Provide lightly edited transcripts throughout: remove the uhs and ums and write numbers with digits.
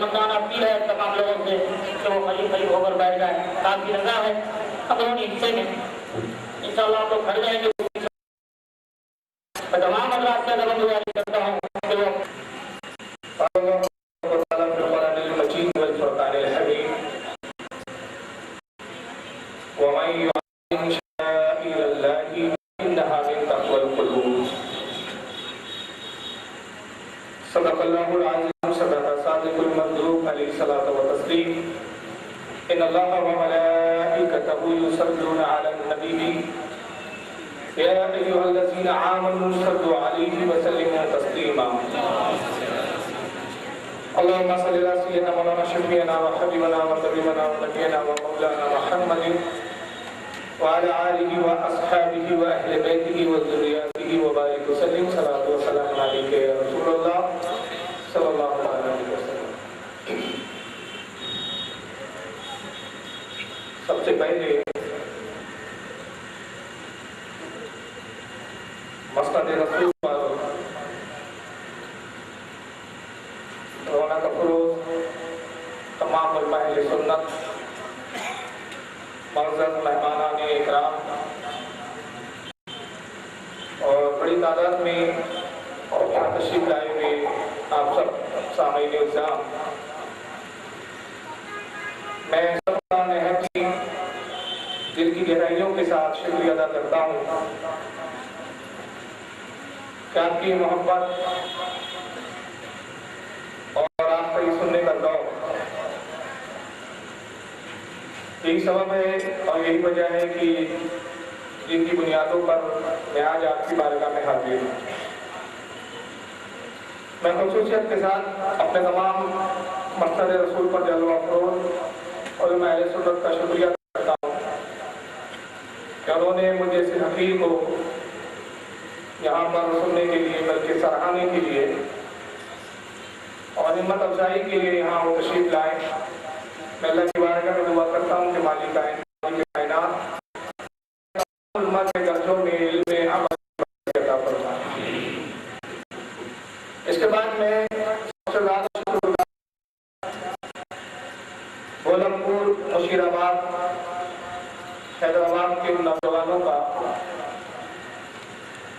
مکان اپیل ہے تمام لوگوں سے کہ وہ قریب قریب ہو کر بیٹھ جائیں. آپ کی رضا ہے اپنے حصے میں انشاءاللہ آپ لوگ کھڑ جائیں گے. میں تمام حضرات سے ادب گزاری کرتا ہوں کہ وہ صدق اللہ العظیم صدق صادق المصدوق علیہ الصلوۃ والتسلیم. ان اللہ وملائکتہ یصلون علی النبی یا ایھا الذین آمنوا صلوا علیہ وسلموا تسلیما. اللهم صل على سيدنا مولانا شفيعنا وحبيبنا وطبيبنا ونبينا ومولانا محمد وعلى آله وأصحابه وأهل بيته وذرياته وبارك وسلم. صلاة وسلام عليك يا رسول الله صلى الله عليه وسلم. سب سے پہلے مسند رسول پر رونق افروز تمام علماء اہل سنت معزز مہمانان اکرام اور بڑی تعداد میں اور یہاں تشریف لائے ہوئے آپ سب سامعین الزام، میں سب کا نہایت ہی دل کی گہرائیوں کے ساتھ شکریہ ادا کرتا ہوں کہ آپ کی محبت اور آپ کا یہ سننے کا ذوق یہی سبب ہے اور یہی وجہ ہے کہ جن کی بنیادوں پر میں آج آپ کی بارگاہ میں حاضر ہوں. میں خصوصیت کے ساتھ اپنے تمام مسند رسول پر جلوہ افروز علماء اہل سنت کا شکریہ کرتا ہوں کہ انہوں نے مجھے اس حقیق کو یہاں پر سننے کے لیے بلکہ سراہنے کے لیے اور ہمت افزائی کے لیے یہاں وہ تشریف لائے. میں اللہ کی بارگاہ میں دعا کرتا ہوں کہ مالک کائنات علماء کے درجوں میں علم عمل عطا فرمائے. اس کے بعد میں سب سے زیادہ شکر گزار گولم پور مشیر آباد حیدرآباد کے نوجوانوں کا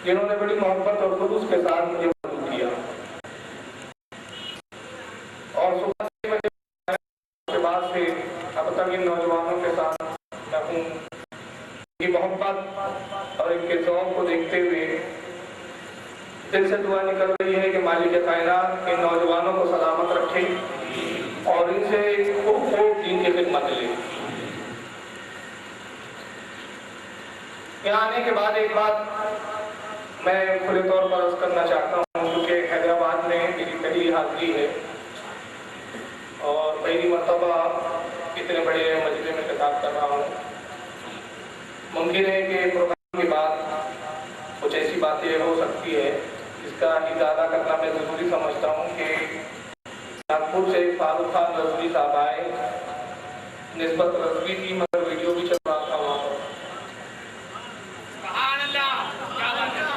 جنہوں نے بڑی محبت اور خلوص کے ساتھ مجھے مدعو کیا اور صبح سے بجے کے بعد سے اب تک ان نوجوانوں کے ساتھ میں ہوں. ان کی محبت اور ان کے ذوق کو دیکھتے ہوئے دل سے دعا نکل رہی ہے کہ مالک کائنات ان نوجوانوں کو سلامت رکھے اور ان سے خوب دین کی خدمت لے. یہاں آنے کے بعد ایک بات میں کھلے طور پر عرض کرنا چاہتا ہوں کیونکہ حیدرآباد میں میری پہلی حاضری ہے اور پہلی مرتبہ اتنے بڑے مجلے میں خطاب کر رہا ہوں. ممکن ہے کہ پروگرام کے بعد کچھ ایسی باتیں ہو سکتی ہے جس کا اجازہ کرنا میں ضروری سمجھتا ہوں کہ ناگپور سے فاروق خان رضوی صاحب آئے. نسبت رضوی کی مگر ویڈیو بھی چل رہا تھا وہاں پر.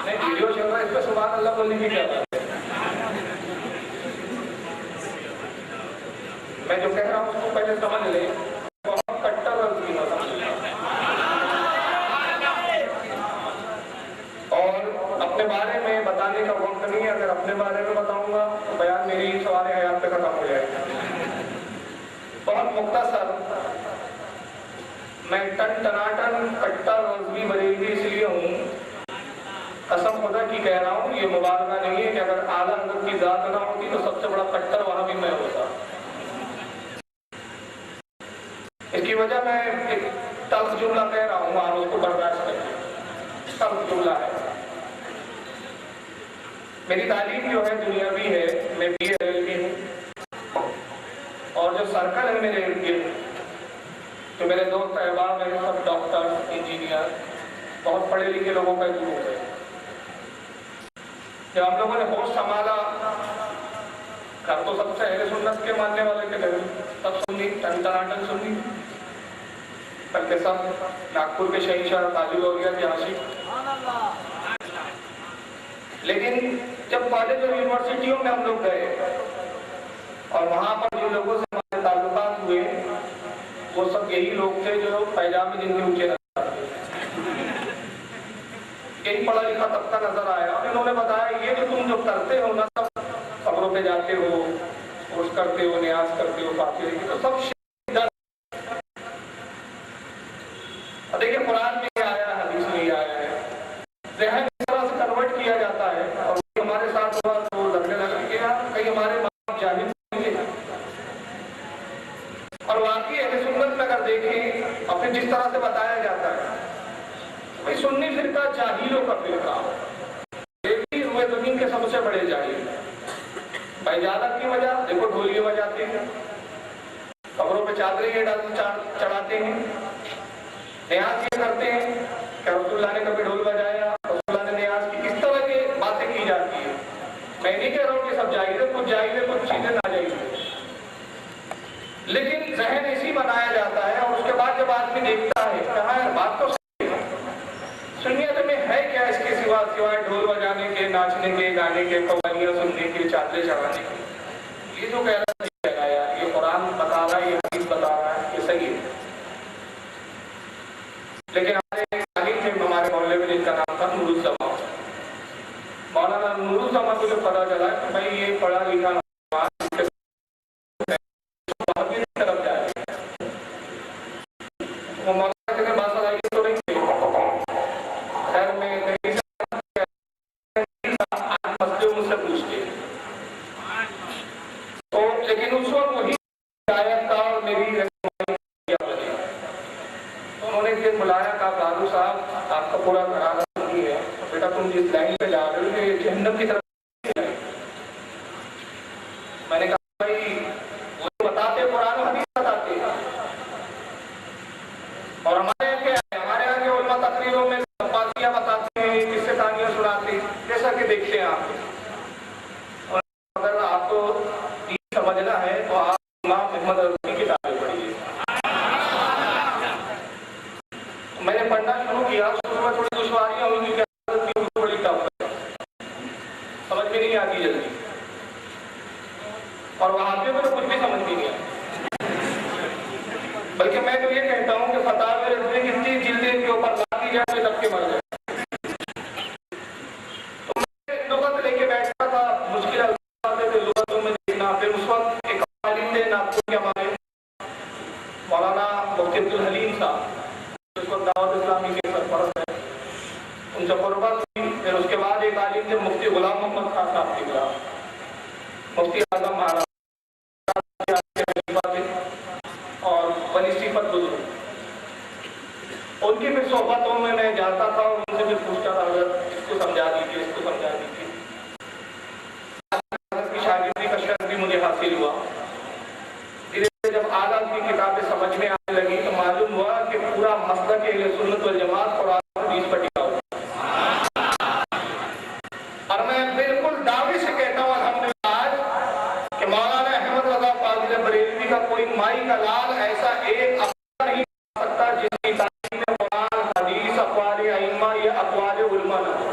نہیں ویڈیو چل رہا ہے اس پہ سبحان اللہ بولنے کی کیا بات ہے. میں جو کہہ رہا ہوں اس کو پہلے سمجھ لیں. بہت کٹر رضوی نہ سمجھ لیں اور اپنے بارے میں بتانے کا وقت نہیں ہے. اگر اپنے بارے میں بتاؤں گا اندر میں ٹن ٹناٹن کٹر رضوی بریلوی اس لیے ہوں، قسم خدا کی کہہ رہا ہوں، یہ مبالغہ نہیں ہے کہ اگر اعلیٰ حضرت کی ذات نہ ہوتی تو سب سے بڑا کٹر وہاں بھی میں ہوتا۔ اس کی وجہ میں ایک تلخ جملہ کہہ رہا ہوں، آپ اس کو برداشت کریں، تلخ جملہ ہے۔ میری تعلیم جو ہے دنیاوی ہے، میں بی اے ایل پی ہوں، اور جو سرکل ہے میرے ارد گرد، جو میرے دوست احباب ہیں سب ڈاکٹر، انجینئر، بہت پڑھے لکھے لوگوں کا گروپ ہے۔ جب ہم لوگوں نے ہوش سنبھالا، گھر تو سب سے اہل سنت کے ماننے والے کے گھر، سب سنی، ٹن ٹناٹن سنی، بلکہ سب ناگپور کے شہنشاہ تاجر ہو گیا کہ عاشق۔ لیکن جب کالج اور یونیورسٹیوں میں ہم لوگ گئے اور وہاں پر جو لوگوں سے ہمارے تعلقات ہوئے، وہ سب یہی لوگ تھے جو پیجامے جن کے اونچے نظر آتے، یہی پڑھا لکھا طبقہ نظر آیا، اور انہوں نے بتایا یہ جو تم جو کرتے ہو نا، سب قبروں پہ جاتے ہو، عرس کرتے ہو، نیاز کرتے ہو، فاتحے کی، تو سب شدت۔ اور دیکھیں قرآن میں آیا ہے، حدیث میں آیا ہے، ذہن اس طرح سے کنورٹ کیا جاتا ہے، اور ہمارے ساتھ ہوا تو لگنے لگا کہ کئی ہمارے ماں باپ جاہل نہیں ہیں۔ اور واقعی اہل سنت میں اگر دیکھیں اور پھر جس طرح سے بتایا جاتا ہے، بھئی سنی فرقہ جاہلوں کا فرقہ، دیکھیں روئے زمین کے سب سے بڑے جاہل، بھائی جالت کی وجہ دیکھو ڈھولیے بجاتے ہیں، قبروں پہ چادریں چڑھاتے ہیں، نیاز یہ کرتے ہیں کہ رسول اللہ نے کبھی ڈھول بجایا، رسول اللہ نے نیاز کی، اس طرح کی باتیں کی جاتی ہیں۔ میں نہیں کہہ رہا ہوں کہ سب جائز ہے، کچھ جائز ہے، کچھ چیزیں ناجائز ہیں، لیکن ذہن اسی بنایا جاتا ہے، اور اس کے بعد جب آدمی دیکھتا ہے کہاں ہے بات تو سنیت میں ہے کیا اس کے سوائے ڈھول بجانے کے، ناچنے کے، گانے کے، قوالیاں سننے کے، چادریں چڑھانے کے، یہ جو کہہ رہا ہے یہ قرآن بتا رہا ہے، یہ حدیث بتا رہا ہے، یہ صحیح ہے۔ لیکن ہمارے تعلیم میں ہمارے محلے میں جن کا نام تھا نور الزمان، مولانا نور الزمان کو جو پتا چلا کہ بھائی یہ پڑھا لکھا نوجوان طرف جائے، وہ مولانا کے بات آئی تو نہیں تھے، خیر میں کہیں مجھ سے پوچھتے تو، لیکن اس وقت وہی ہدایت کا اور میری رہنمائی کیا بنے، تو انہوں نے ایک دن بلایا، کہا بہادر صاحب آپ کا پورا ارادہ نہیں ہے، بیٹا تم جس لائن پہ جا رہے ہو یہ جہنم کی طرف، میں نے کہا بھائی وہ بتاتے قرآن و حدیث بتاتے، اور ہمارے یہاں کے علماء تقریروں میں باتیاں بتاتے ہیں، قصے کہانیاں سناتے ہیں، جیسا کہ دیکھتے ہیں آپ، اور اگر آپ کو دین سمجھنا ہے تو آپ امام محمد رضوی کی کتابیں پڑھیے۔ میں نے پڑھنا شروع کیا، شروع میں تھوڑی دشواریاں ہوئی کہ بڑی ٹف ہے، سمجھ میں نہیں آتی جلدی، اور وہاں پہ تو کچھ بھی سمجھ میں نہیں آتی، بلکہ میں تو یہ کہتا ہوں کہ فتاوی رضوی کی 30 جلدیں کے اوپر لاتی جائے تو سب کے مر جائے۔ تو میں لغت لے کے بیٹھتا تھا، مشکل الفاظ تھے لغتوں میں دیکھنا، پھر اس وقت ایک عالم تھے ناگپور کے ہمارے مولانا مفتی عبدالحلیم صاحب، اس وقت دعوت اسلامی کے سرپرست ہیں، ان سے قربت ہوئی۔ پھر اس کے بعد ایک عالم تھے مفتی غلام محمد خان صاحب کی طرح، مفتی اعظم مہاراج اور بنی صفت بزرگ، ان کی پھر صحبتوں میں میں جاتا تھا اور ان سے بھی پوچھتا تھا حضرت اس کو سمجھا دیجیے، اس کو سمجھا دیجیے۔ حضرت کی شاگردی کا شرف بھی مجھے حاصل ہوا۔ دھیرے دھیرے جب اعلیٰ کی کتابیں سمجھ میں آنے لگی تو معلوم ہوا کہ پورا مسلک اہل سنت والجماعت قرآن و حدیث پر ٹکا ہوا، اور میں بالکل دعوے سے کہتا ہوں الحمدللہ آج کہ مولانا احمد رضا فاضل بریلوی کا کوئی مائی کا لال ایسا ایک افسر نہیں بن سکتا جس کی تعلیم میں قرآن حدیث اقوال ائمہ یا اقوال علماء نہ ہو۔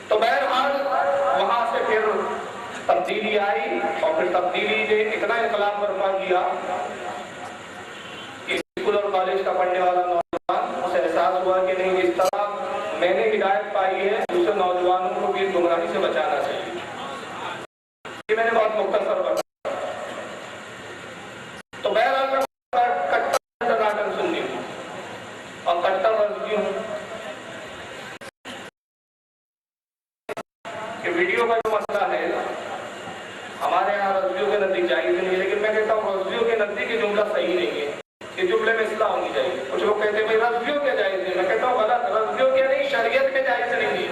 تو بہرحال وہاں سے پھر تبدیلی آئی، اور پھر تبدیلی نے اتنا انقلاب برپا کیا کہ اسکول اور کالج کا پڑھنے والا نوجوان اسے احساس ہوا کہ نہیں، جس طرح میں نے ہدایت پائی ہے دوسرے نوجوانوں کو بھی گمراہی سے بچانا چاہیے۔ یہ میں نے بہت مختصر بتایا، جملہ صحیح نہیں ہے، کہ جملے میں اصلاح ہونی چاہیے. کچھ لوگ کہتے ہیں بھائی رضویوں کیا جائز ہے، میں کہتا ہوں غلط، رضویوں کیا نہیں، شریعت میں جائز نہیں ہے.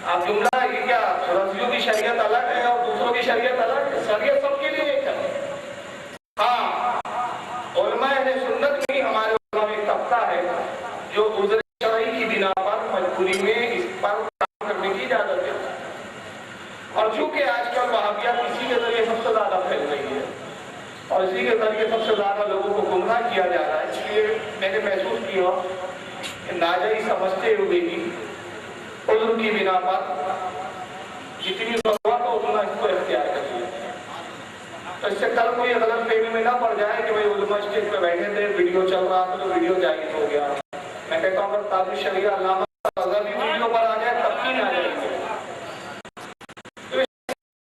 آپ جملہ یہ کیا رضویوں کی شریعت الگ ہے اور دوسروں کی شریعت الگ ہے؟ شریعت سب کے لیے ایک ہے. ہاں، علماء اہل سنت میں ہمارے علماء میں ایک طبقہ ہے جو عذر شرعی کی بنا پر مجبوری میں اس پر کام کرنے کی اجازت ہے. اور چونکہ آج کل وہابیت اسی کے ذریعے سب سے زیادہ پھیل رہی ہے اور اسی کے ذریعے سب سے زیادہ لوگوں کو گمراہ کیا جا رہا ہے، اس لیے میں نے محسوس کیا کہ ناجائز سمجھتے ہوئے بھی عذر کی بنا پر جتنی ضرورت ہو اتنا اس کو اختیار کر لیا. تو اس سے کل کوئی غلط فہمی میں نہ پڑ جائے کہ بھائی علماء اسٹیج پہ بیٹھے تھے، ویڈیو چل رہا تھا تو ویڈیو جائز ہو گیا. میں کہتا ہوں اگر تاج شریعہ علامہ اگر بھی ویڈیو پر آ جائے تب کی نہ جائے گی.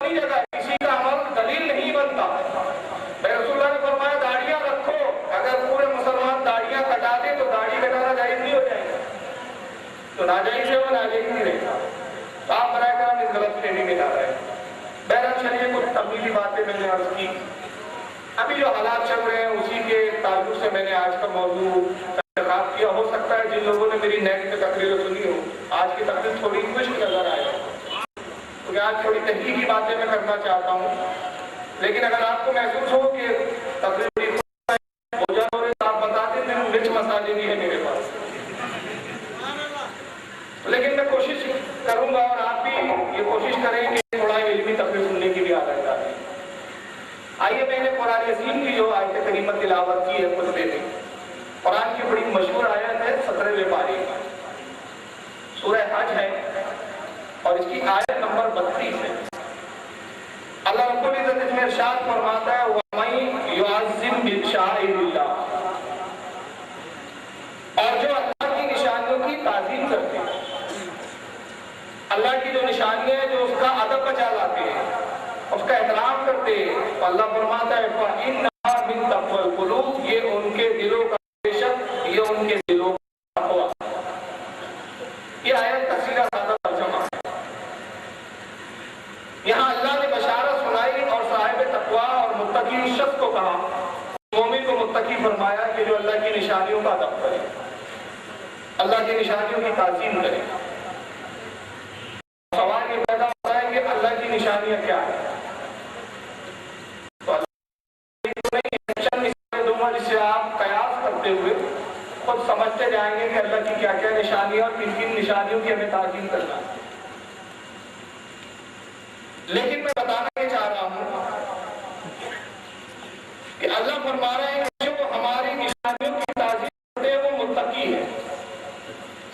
جگہ کسی کا عمل دلیل نہیں بنتا. رسول اللہ نے فرمایا داڑیاں رکھو، اگر پورے مسلمان داڑیاں کٹا دے تو داڑھی کٹانا جائز نہیں ہو جائے گا، تو ناجائز ہے وہ ناجائز نہیں رہے گا. تو آپ برائے کرم اس غلط فہمی میں نہ رہے. بہرحال چلیے کچھ تفصیلی باتیں میں نے عرض کی. ابھی جو حالات چل رہے ہیں اسی کے تعلق سے میں نے آج کا موضوع انتخاب کیا. ہو سکتا ہے جن لوگوں نے میری نیٹ پہ تقریر سنی ہو آج کی تقریر تھوڑی خشک نظر آئے، کیونکہ آج تھوڑی تحقیقی باتیں میں کرنا چاہتا ہوں. لیکن اگر آپ کو محسوس ہو کہ تقریر ہو جا رہے تو آپ بتا دیں، میں مرچ مسالے بھی ہے میرے پاس. لیکن میں کوشش کروں گا اور آپ بھی یہ کوشش کریں کہ تھوڑا علمی تقریر سننے کی بھی عادت ڈالیں. آئیے میں نے قرآن عظیم کی جو آیت کریمہ تلاوت کی ہے خطبے میں. قرآن کی بڑی مشہور آیت ہے 17ویں پارے کی، سورہ حج ہے اور اس کی آیت نمبر 32 ہے. اللہ رب العزت اس میں ارشاد فرماتا ہے وَمَن يُعَظِّمْ بِشَعَائِرِ اللَّهِ، اور جو اللہ کی نشانیوں کی تعظیم کرتے ہیں، اللہ کی جو نشانیاں ہیں جو اس کا ادب بجا لاتے ہیں، اس کا احترام کرتے ہیں، تو اللہ فرماتا ہے فَإِنَّهَا مِن تَقْوَى الْقُلُوبِ، یہ ان کے دلوں کا بے شک یہ ان کے دلوں کا تقویٰ. یہ آیت تفسیرہ سادہ ترجمہ ہے. یہاں اللہ نے بشارت سنائی اور صاحب تقویٰ اور متقی شخص کو کہا، مومن کو متقی فرمایا کہ جو اللہ کی نشانیوں کا ادب کرے، اللہ کی نشانیوں کی تعظیم کرے. سوال یہ پیدا ہوتا ہے کہ اللہ کی نشانیاں کیا ہیں؟ تو اللہ دوں گا جس سے آپ قیاس کرتے ہوئے خود سمجھتے جائیں گے کہ اللہ کی کیا کیا نشانیاں اور کن کن نشانیوں کی ہمیں تعظیم کرنا ہے. لیکن میں بتانا یہ چاہ رہا ہوں کہ اللہ فرما رہے ہیں کہ جو ہماری نشانیوں کی تعظیم کرتے ہیں وہ متقی ہے،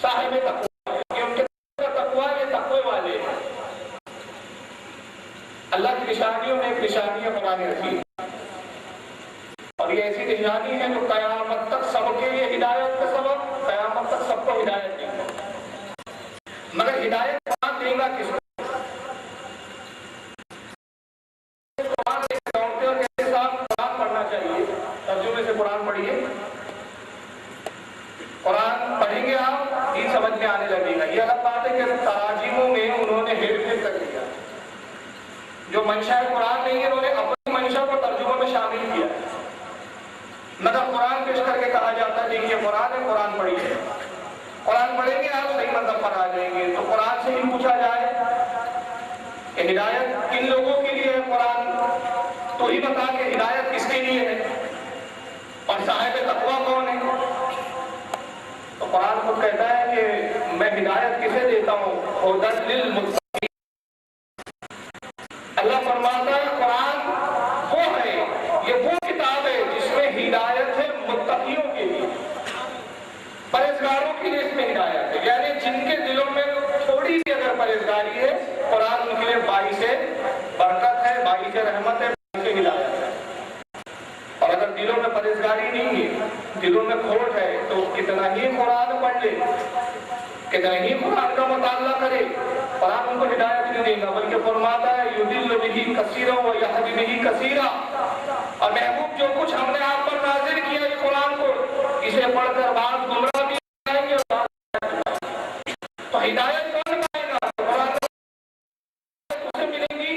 صاحب تقویٰ ہے. کہ ان کے تقویٰ یہ تقوی والے ہیں. اللہ کی نشانیوں میں ایک نشانی ہے قرآن عظیم، اور یہ ایسی نشانی ہے جو قیامت تک سب کے لیے ہدایت کا سبب، قیامت تک سب کو ہدایت دے گا. مگر ہدایت قرآن دے گا کس کو؟ قرآن پڑھنا چاہیے. ترجمے سے قرآن پڑھیے، قرآن پڑھیں گے آپ دین سمجھ میں آنے لگے گا. یہ الگ بات ہے کہ تراجموں میں انہوں نے ہیر پھیر کر دیا، جو منشا قرآن نہیں ہے انہوں نے اپنی منشا کو ترجموں میں شامل کیا. مطلب قرآن پیش کر کے کہا جاتا ہے دیکھیے قرآن ہے، قرآن پڑھیے. قرآن پڑھیں گے آپ صحیح مطلب پر آ جائیں گے. تو قرآن سے ہی پوچھا جائے کہ ہدایت کن لوگوں کے لیے ہے قرآن، تو ہی بتا کہ ہدایت کس کے لیے ہے اور صاحب تقویٰ کون ہے. تو قرآن خود کہتا ہے کہ میں ہدایت کسے دیتا ہوں، ہدی للمتقین. اللہ فرماتا ہے قرآن وہ ہے، یہ وہ کتاب ہے جس میں ہدایت ہے متقیوں کے لیے، پرہیزگاروں کے لیے اس میں ہدایت ہے. یعنی جن کے دلوں میں تھوڑی سی اگر پرہیزگاری ہے قرآن ان کے لیے باعث برکت ہے، باعث رحمت ہے، باعث ہدایت ہے. اور اگر دلوں میں پرہیزگاری نہیں ہے، دلوں میں کھوٹ ہے، تو کتنا ہی قرآن پڑھ لے، کتنا ہی قرآن کا مطالعہ کرے، قرآن ان کو ہدایت نہیں دے گا. بلکہ فرماتا ہے یضل بہ کثیرا ویہدی بہ کثیرا. اور محبوب جو کچھ ہم نے آپ پر نازل کیا ہے قرآن کو، اسے پڑھ کر بعض گمراہ بھی جائیں گے اور تو ہدایت کون پائے گا؟ قرآن اسے ملے گی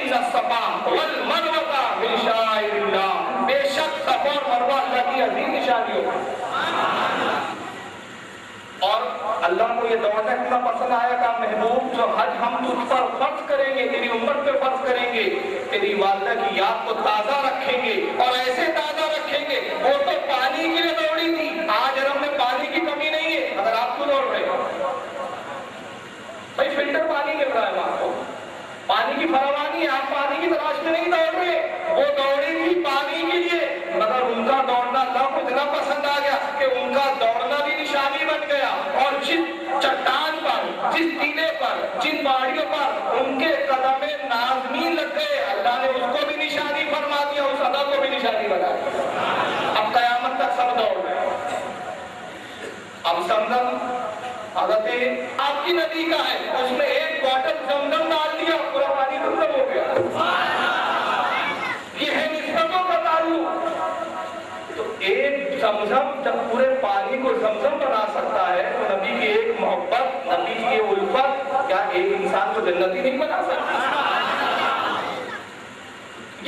ان الصفا والمروہ من شعائر اللہ، بے شک صفا اور مروہ اللہ کی عظیم نشانیوں ہے۔ اور اللہ کو یہ دوڑنا اتنا پسند آیا کہ محبوب جو حج ہم تجھ پر فرض کریں گے، تیری امت پہ فرض کریں گے، تیری والدہ کی یاد کو تازہ رکھیں گے، اور ایسے تازہ رکھیں گے۔ وہ تو پانی کے لیے دوڑی تھی، آج عرب میں پانی کی کمی نہیں ہے، اگر آپ کو دوڑ رہے ہو بھائی فلٹر پانی مل رہا ہے آپ کو، پانی کی فراوانی ہے، آپ پانی کی تلاش میں نہیں دوڑ رہے، وہ دوڑی تھی پانی کے لیے، مگر ان کا دوڑنا اللہ کو اتنا پسند آ گیا کہ ان کا دوڑنا بھی نشانی بن گیا، اور جس چٹان پر، جس ٹیلے پر، جن پہاڑیوں پر ان کے قدم نازمین لگ گئے، اللہ نے اس کو بھی نشانی فرما دیا، اس ادا کو بھی نشانی بنا دیا۔ اب قیامت تک سب دوڑ رہے ہیں۔ اب زمزم حضرت آپ کی ندی کا ہے، اس میں ایک بوتل زمزم ڈال دیا، پورا پانی ختم ہو گیا۔ یہ ہے نسبتوں کا تعلق۔ تو ایک زمزم جب پورے پانی کو زمزم بنا سکتا ہے تو نبی کی ایک محبت، نبی کی الفت کیا ایک انسان کو جنتی نہیں بنا سکتی؟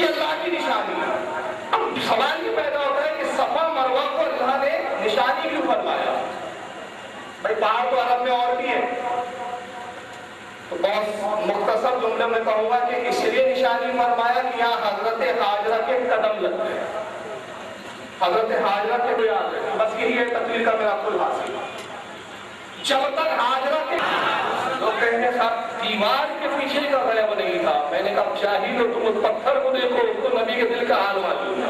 یہ اللہ کی نشانی ہے۔ اب سوال یہ پیدا ہوتا ہے کہ صفا مروہ کو اللہ نے نشانی کیوں فرمایا؟ بھائی پہاڑ تو عرب میں اور بھی ہے، تو بہت مختصر جملے میں کہوں گا کہ اس لیے نشانی فرمایا کہ یہاں حضرت حاجرہ کے قدم لگتے ہیں، حضرت حاجرہ کے بیان ہے، بس یہی ہے تقریر کا میرا کل حاصل۔ جب تک حاجرہ کے لوگ کہیں گے صاحب دیوار کے پیچھے کا غیب نہیں تھا، میں نے کہا شاہد ہو تم اس پتھر کو دیکھو، اس کو نبی کے دل کا حال معلوم ہے۔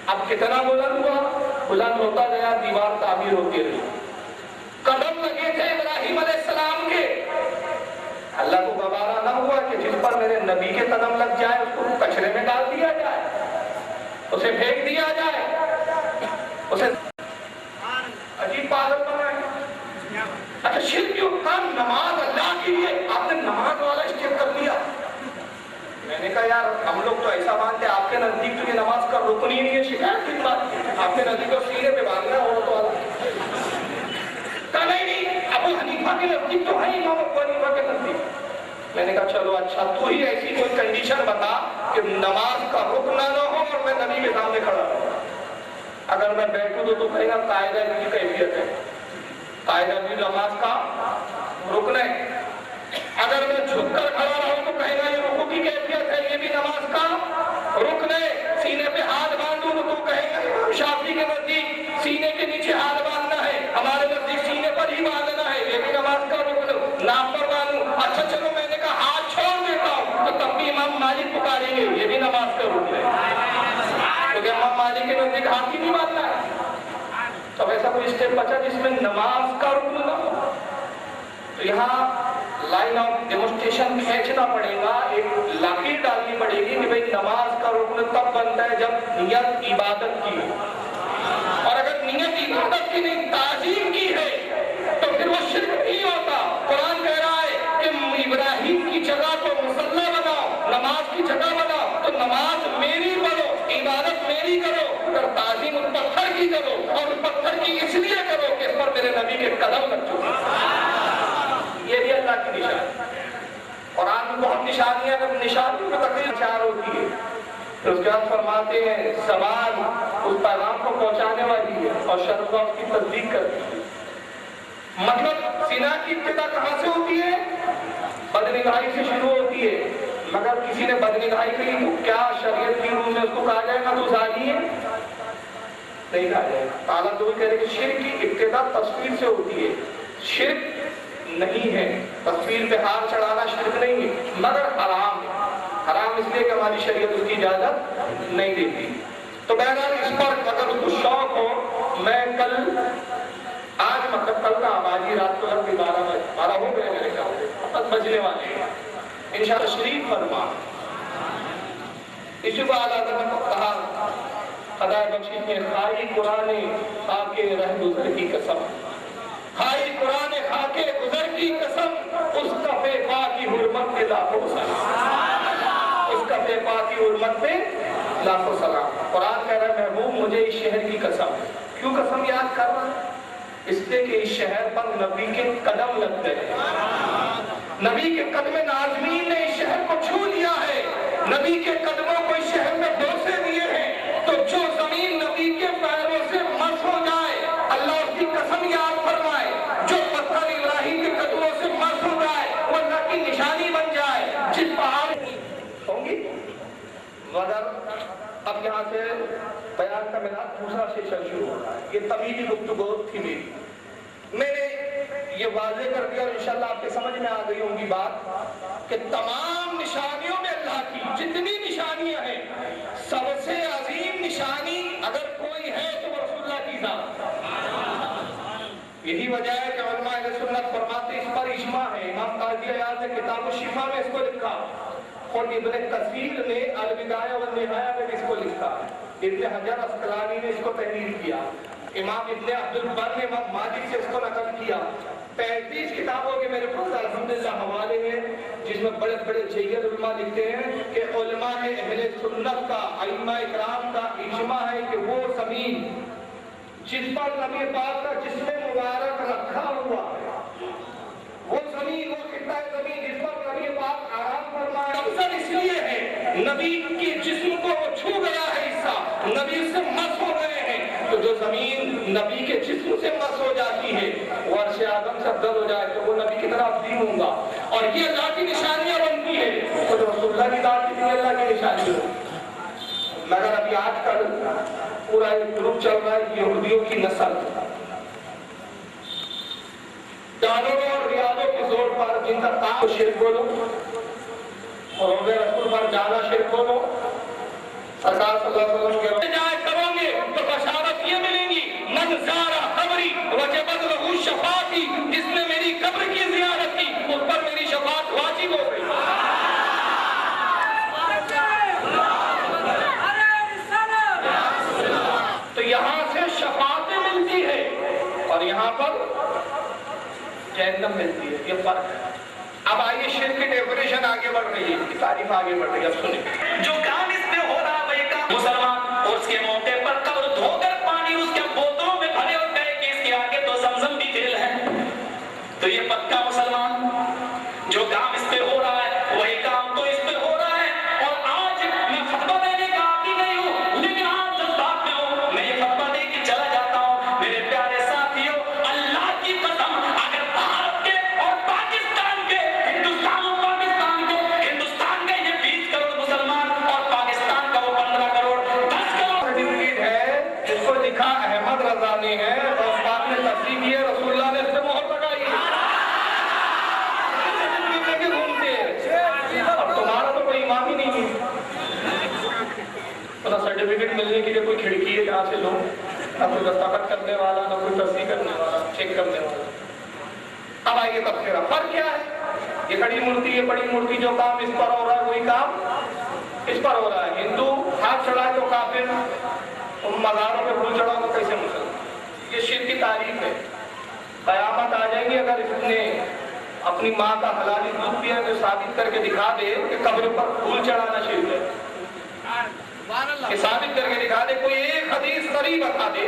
اب کتنا بلند ہوا؟ بلند ہوتا گیا، دیوار تعمیر ہوتی رہی۔ قدم لگے تھے ابراہیم علیہ السلام کے، اللہ کو گوارا نہ ہوا کہ جس پر میرے نبی کے قدم لگ جائے اس کو کچرے میں ڈال دیا جائے، اسے پھینک دیا جائے، اسے عجیب پاگل بنائے۔ اچھا شرک کیوں؟ کام نماز اللہ کے لیے، آپ نے نماز والا اسٹیپ کر دیا۔ میں نے کہا یار ہم لوگ تو ایسا مانتے ہیں، آپ کے نزدیک تو یہ نماز کا رکن ہی نہیں ہے، شکایت کی بات، آپ کے نزدیک تو سینے پہ باندھنا ہو تو نہیں، ابو حنیفہ کے نزدیک تو ہے، امام ابو حنیفہ کے نزدیک۔ میں نے کہا چلو اچھا تو ہی ایسی کوئی کنڈیشن بتا کہ نماز کا رکن نہ ہو اور میں نبی کے سامنے کھڑا ہوں۔ اگر میں بیٹھوں تو کہیں گا قاعدہ کی کیفیت ہے، قاعدہ بھی نماز کا رکن ہے۔ اگر میں جھک کر کھڑا رہوں تو کہیں گا یہ رکوع کی کیفیت ہے، یہ بھی نماز کا رکن ہے۔ سینے پہ ہاتھ باندھوں تو کہیں گا شافعی کے نزدیک سینے کے نیچے ہاتھ باندھنا ہے، ہمارے نزدیک سینے پر ہی باندھنا ہے، یہ بھی نماز کا رکن، ناپ پر باندھوں۔ اچھا چلو میں نے کہا ہاتھ چھوڑ دیتا ہوں تو تب بھی امام مالک پکاریں گے، یہ بھی نماز کا رکن ہے، کیونکہ امام مالک کے نزدیک ہاتھ ہی نہیں باندھنا ہے۔ تو ایسا کوئی اسٹیپ بچا جس میں نماز کا رکن نہ ہو؟ تو یہاں لائن آف ڈیمونسٹریشن کھینچنا پڑے گا، ایک لکیر ڈالنی پڑے گی کہ بھئی نماز کا رکن تب بنتا ہے جب نیت عبادت کی ہو، اور اگر نیت عبادت کی نہیں تعظیم کی ہے تو پھر وہ شرک نہیں ہوتا۔ قرآن کہہ رہا ہے کہ ابراہیم کی جگہ کو مصلی بناؤ، نماز کی جگہ بناؤ، تو نماز میری پڑھو، عبادت میری کرو، اگر تعظیم اس پتھر کی کرو، اور اس پتھر کی اس لیے کرو کہ اس پر میرے نبی کے قدم لگ چکے۔ یہ بھی اللہ کی نشانی۔ قرآن میں بہت نشانیاں، جب نشانیوں میں تقریر چار ہوتی ہے تو اس کے بعد فرماتے ہیں زبان اس پیغام کو پہنچانے والی ہے اور شرع اس کی تصدیق کرتی ہے۔ مطلب زنا کی ابتدا کہاں سے ہوتی ہے؟ بدنگاہی سے شروع ہوتی ہے، مگر کسی نے بدنگاہی کی تو کیا شریعت کی روح میں اس کو کہا جائے گا تو زانی ہے؟ نہیں کہا جائے گا۔ تعالیٰ تو کہہ رہے کہ شرک کی ابتدا تصویر سے ہوتی ہے، شرک نہیں ہے، تصویر پہ ہار چڑھانا شرک نہیں ہے، مگر حرام ہے۔ حرام اس لیے کہ ہماری شریعت اس کی اجازت نہیں دیتی۔ تو بہرحال اس پر اگر اس کو شوق ہو، میں کل آج مطلب کل کا آبادی رات کو لگ 12 ہو گئے میرے خیال سے، بس بجنے والے ہیں، انشاءاللہ تشریف فرما۔ اسی کو اعلیٰ حضرت نے کہا خدا بخشی میں خائی قرآن خاک رہ گزر کی قسم، خائی قرآن خاک گزر کی قسم، اس کفے پا کی حرمت پہ لاکھوں سلام، اس کفے پا کی حرمت پہ لاکھوں سلام۔ قرآن کہہ رہا ہے محبوب مجھے اس شہر کی قسم، کیوں قسم یاد کر رہا ہے؟ اس لیے کہ اس شہر پر نبی کے قدم لگ گئے، نبی کے قدم نازمین نے اس شہر کو چھو لیا۔ نبی کے قدموں کو اس شہر میں بوسے دیے ہیں، تو جو زمین نبی کے پیروں سے مس ہو جائے اللہ اس کی قسم یاد فرمائے، جو پتھر ابراہیم کے قدموں سے مس ہو جائے وہ اللہ کی نشانی بن جائے، جس پہاڑ ہوں گی۔ مگر اب یہاں سے بیان کا میرا دوسرا سیشن شروع ہو رہا ہے۔ یہ طویل گفتگو تھی میری، میں نے یہ واضح کر دیا اور انشاءاللہ آپ کے سمجھ میں آ گئی ہوں گی بات کہ تمام نشانیوں میں اللہ کی جتنی نشانیاں ہیں سب سے عظیم نشانی اگر کوئی ہے تو وہ رسول اللہ کی ذات۔ یہی وجہ ہے کہ علماء اہل سنت فرماتے اس پر اجماع ہے۔ امام قاضی عیاض نے کتاب الشفا میں اس کو لکھا، اور ابن کثیر نے البدایہ والنہایہ میں بھی اس کو لکھا، ابن حجر اسقلانی نے اس کو تحریر کیا، امام ابن عبد البر نے امام مالک سے اس کو نقل کیا۔ 35 کتابوں کے میرے پاس الحمدللہ حوالے ہیں جس میں بڑے بڑے جید علماء لکھتے ہیں کہ علماء اہل سنت کا، ائمہ اکرام کا اجماع ہے کہ وہ زمین جس پر نبی پاک کا جسم مبارک رکھا ہوا ہے، وہ زمین، وہ خطہ زمین جس پر نبی پاک آرام فرمایا، مقصد اس لیے ہے نبی کے جسم کو وہ چھو گیا ہے حصہ، نبی اس سے مس ہو گئے ہیں، تو جو زمین نبی کے جسم سے مس ہو جاتی ہے وہ عرش اعظم سے افضل ہو جائے تو وہ نبی کی طرح افضل ہوں گا، اور یہ اللہ کی نشانیاں بنتی ہے، تو رسول اللہ کی ذات کتنی اللہ کی نشانی ہو۔ مگر ابھی آج کل پورا ایک گروپ چل رہا ہے یہودیوں کی نسل، ڈالروں اور ریالوں کے زور پر جن کا کام شرک بولو اور روزے رسول پر جانا شرک بولو، سرکار صلی اللہ علیہ وسلم کے روزے جائے کرو گے تو بشارت یہ ملیں گی، من زارہ قبری وجبت لہ شفاعتی، جس نے میری قبر کی زیارت کی اس پر میری شفاعت واجب ہو گئی۔ تو یہاں سے شفاعتیں ملتی ہے اور یہاں پر جہنم ملتی ہے، یہ فرق ہے۔ اب آئیے شرک کی ڈیفینیشن آگے بڑھ رہی ہے، تعریف آگے بڑھ رہی ہے، اب سنیں۔ جو کام اس میں ہو رہا وہی کام مسلمان، اور اس کے موقع پر قبر دھو کر پانی اس کے بوتلوں میں بھرے ہوتے ہیں کہ اس کے آگے تو زمزم بھی فیل ہے، تو یہ پکا مسلمان۔ جو کام اس پہ ہو رہا ہے وہی کام تو اس پہ ہو رہا ہے، اور آج میں فتویٰ دینے کا عادی نہیں ہوں لیکن آج جذبات میں ہوں، میں یہ فتویٰ دے کے چلا جاتا ہوں۔ میرے پیارے ساتھیوں، اللہ کی قسم اگر بھارت کے اور پاکستان کے، ہندوستان اور پاکستان کے، ہندوستان کے یہ 20 کروڑ مسلمان اور پاکستان کا وہ 15 کروڑ 10 کروڑ سرٹیفکیٹ ہے جس کو لکھا احمد رضا نے ہے اور پاک نے تصدیق کی ہے، رسول اللہ نے اس پہ مہر لگائی ہے، اور تمہارا تو کوئی ایمان ہی نہیں ہے۔ سرٹیفکیٹ ملنے کے لیے کوئی کھڑکی ہے جہاں سے لو، نہ کوئی دستخط کرنے والا، نہ کوئی تصدیق کرنے والا، چیک کرنے والا۔ اب آئیے تبصرہ، فرق کیا ہے؟ یہ کھڑی مورتی، یہ بڑی مورتی، جو کام اس پر ہو رہا ہے وہی کام اس پر ہو رہا ہے۔ ہندو ہاتھ چڑھائے تو کافر، مزاروں پہ پھول چڑھاؤ تو کیسے مسلمان؟ یہ شرک کی تعریف ہے۔ قیامت آ جائیں گی اگر اس نے اپنی ماں کا حلالی دودھ پیا تو ثابت کر کے دکھا دے کہ قبر پر پھول چڑھانا شرک ہے، کہ ثابت کر کے دکھا دے، کوئی ایک حدیث صریح بتا دے،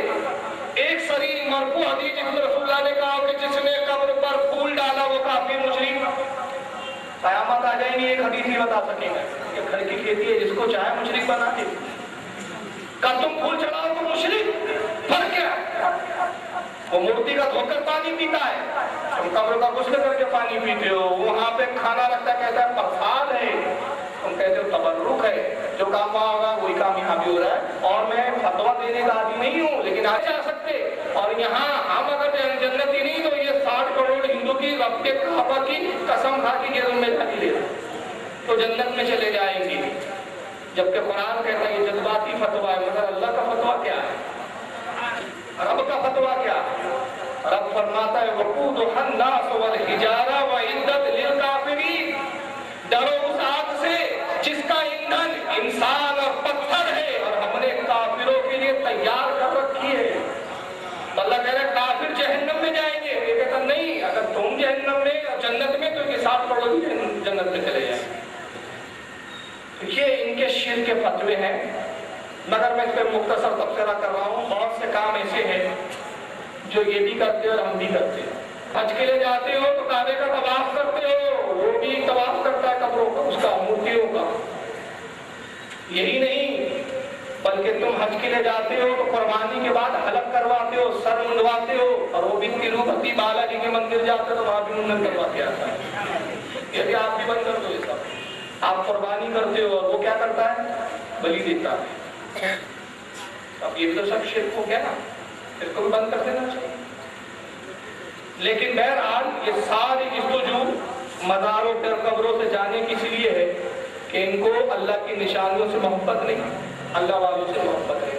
ایک صریح مرفوع حدیث جس میں رسول اللہ نے کہا کہ جس نے قبر پر پھول ڈالا وہ کافر مشرک۔ قیامت آ جائیں گی ایک حدیث ہی بتا سکیں گے کہ گھر کی کھیتی ہے جس کو چاہے مشرک بنا دے، کل تم پھول چڑھاؤ تو مشرک، فرق کیا ہے؟ وہ مورتی کا دھو کر پانی پیتا ہے، تم قبر کا غسل کر کے پانی پیتے ہو، وہاں پہ کھانا رکھتا کہتا ہے پرساد ہے، تم کہتے ہو تبرک ہے۔ جو کام وہاں ہوگا وہی کام یہاں بھی ہو رہا ہے، اور میں فتویٰ دینے کا عادی نہیں ہوں لیکن آ جا سکتے، اور یہاں ہم اگر جنتی نہیں تو یہ 60 کروڑ ہندو کی رب کے کعبہ کی قسم کھا کے ذمہ داری لے تو جنت میں چلے جائیں گے، جبکہ قرآن کہتا ہے یہ جذباتی فتویٰ ہے، مگر اللہ کا فتویٰ کیا ہے؟ رب کا فتویٰ کیا ہے؟ رب فرماتا ہے وقودها الناس والحجارہ وعدت للکافرین، ڈرو اس آگ سے جس کا ایندھن انسان اور پتھر ہے اور ہم نے کافروں کے لیے تیار کر رکھی ہے۔ اللہ کہہ رہا ہے کافر جہنم میں جائیں گے، یہ کہتا نہیں اگر تم جہنم میں اور جنت میں تو یہ 60 کروڑ جنت میں چلے جائیں۔ یہ ان کے شرک کے فتوے ہیں، مگر میں اس پہ مختصر تبصرہ کر رہا ہوں۔ بہت سے کام ایسے ہیں جو یہ بھی کرتے اور ہم بھی کرتے ہیں۔ حج کے لیے جاتے ہو تو کعبے کا طواف کرتے ہو، وہ بھی طواف کرتا ہے قبروں کا، اس کا مورتیوں کا، یہی نہیں بلکہ تم حج کے لیے جاتے ہو تو قربانی کے بعد حلق کرواتے ہو، سر منڈواتے ہو، اور وہ بھی تروپتی بالا جی کے مندر جاتے تو وہاں بھی منڈن کروا کے آتا ہے۔ یہ بھی آپ بھی بند کر دو، یہ سب آپ قربانی کرتے ہو اور وہ کیا کرتا ہے؟ بلی دیتا ہے۔ اب یہ تو سب شرک ہو گیا نا، اس کو بھی بند کر دینا چاہیے۔ لیکن بہرحال یہ ساری جستجو مزاروں پر قبروں سے جانے کی اس لیے ہے کہ ان کو اللہ کی نشانیوں سے محبت نہیں، اللہ والوں سے محبت نہیں۔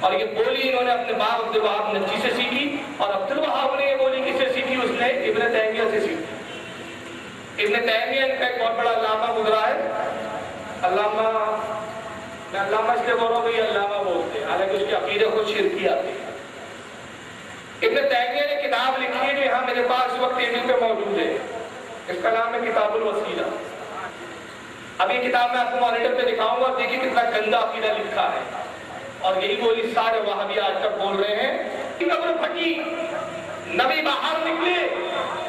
اور یہ بولی انہوں نے اپنے باپ عبد الوہاب نجی سے سیکھی، اور عبد الوہاب نے یہ بولی کس سے سیکھی؟ اس نے ابن تیمیہ سے سیکھی۔ ابن تیمیہ ان کا ایک بہت بڑا علامہ گزرا ہے، علامہ، میں علامہ اس لیے بول رہا ہوں کہ یہ علامہ بولتے ہیں، حالانکہ اس کے عقیدے خود شرکی آتے ہیں۔ ابن تیمیہ نے کتاب لکھی ہے جو یہاں میرے پاس اس وقت ٹیبل پہ موجود ہے، اس کا نام ہے کتاب الوسیلہ۔ اب یہ کتاب میں آپ کو مانیٹر پہ دکھاؤں گا، دیکھیے کتنا گندا عقیدہ لکھا ہے، اور یہی بولی سارے وہابی آج تک بول رہے ہیں کہ قبر پھٹی، نبی باہر نکلے،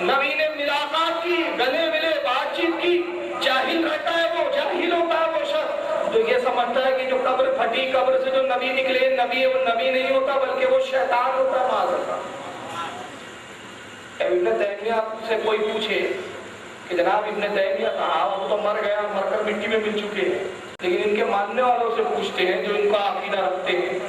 نبی نے ملاقات کی، گلے ملے، بات چیت کی، جاہل رہتا ہے وہ، جاہل ہوتا ہے وہ شخص جو یہ سمجھتا ہے کہ جو قبر پھٹی، قبر سے جو نبی نکلے، نبی وہ نبی نہیں ہوتا بلکہ وہ شیطان ہوتا ہے، معاذ اللہ۔ ابن تیمیہ سے کوئی پوچھے کہ جناب ابن تیمیہ کہا، وہ تو مر گیا، مر کر مٹی میں مل چکے ہیں، لیکن ان کے ماننے والوں سے پوچھتے ہیں جو ان کا عقیدہ رکھتے ہیں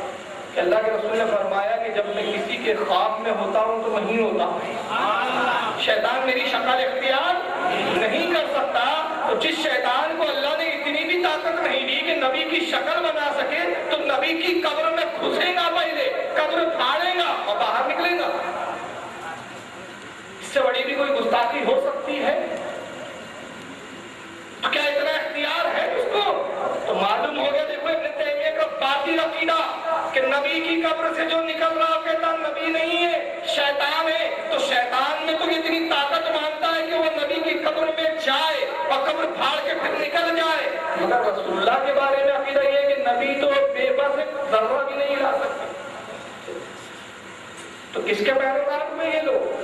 کہ اللہ کے رسول نے فرمایا کہ جب میں کسی کے خواب میں ہوتا ہوں تو وہیں ہوتا ہوں، شیطان میری شکل اختیار نہیں کر سکتا۔ تو جس شیطان کو اللہ نے اتنی بھی طاقت نہیں دی کہ نبی کی شکل بنا سکے، تو نبی کی قبر میں گھسے گا، پہلے قبر پھاڑے گا اور باہر نکلے گا۔ اس سے بڑی بھی کوئی گستاخی ہو سکتی ہے؟ تو کیا اتنا اختیار ہے اس کو؟ تو معلوم ہو گیا، دیکھو ابن تیمیہ کا باطل عقیدہ کہ نبی کی قبر سے جو نکل رہا کہتا نبی نہیں ہے، شیطان ہے۔ تو شیطان میں تو اتنی طاقت مانتا ہے کہ وہ نبی کی قبر میں جائے اور قبر پھاڑ کے پھر نکل جائے، مگر رسول اللہ کے بارے میں عقیدہ یہ ہے کہ نبی تو بے بس ذرہ بھی نہیں لا سکتے۔ تو کس کے پیروکار میں یہ لوگ؟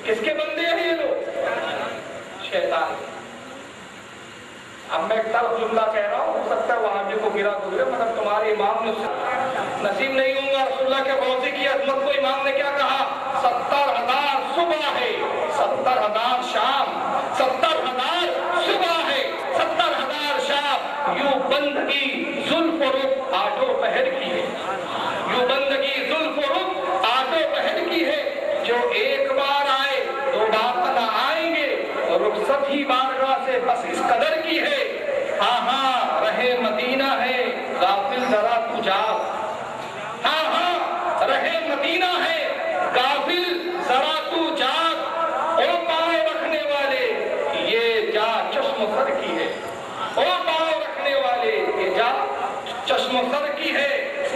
کس کے بندے ہیں یہ لوگ؟ شیطان۔ اب میں ایک طرف جملہ کہہ رہا ہوں، ہو سکتا ہے وہاں کو گرا گزرے، مگر تمہارے امام نے نصیب نہیں ہوں گا۔ رسول اللہ کے روزے کی عظمت کو امام نے کیا کہا؟ 70,000 صبح ہے، 70,000 شام، 70,000 صبح ہے، 70,000 شام۔ یوں بندگی زلف و رخ آٹھ و پہر کی ہے، یوں بندگی زلف و رخ آٹھ و پہر کی ہے، جو ایک بار آئے دو بار نہ آئیں گے، رخصت ہی بارگاہ سے بس اس قدر کی ہے۔ ہاں ہاں رہے مدینہ ہے غافل ذرا تو جاگ، ہاں ہاں رہے مدینہ ہے غافل ذرا تو جاگ، او پاؤں رکھنے والے یہ جا چشم سر کی ہے، او پاؤں رکھنے والے یہ جا چشم سر کی ہے،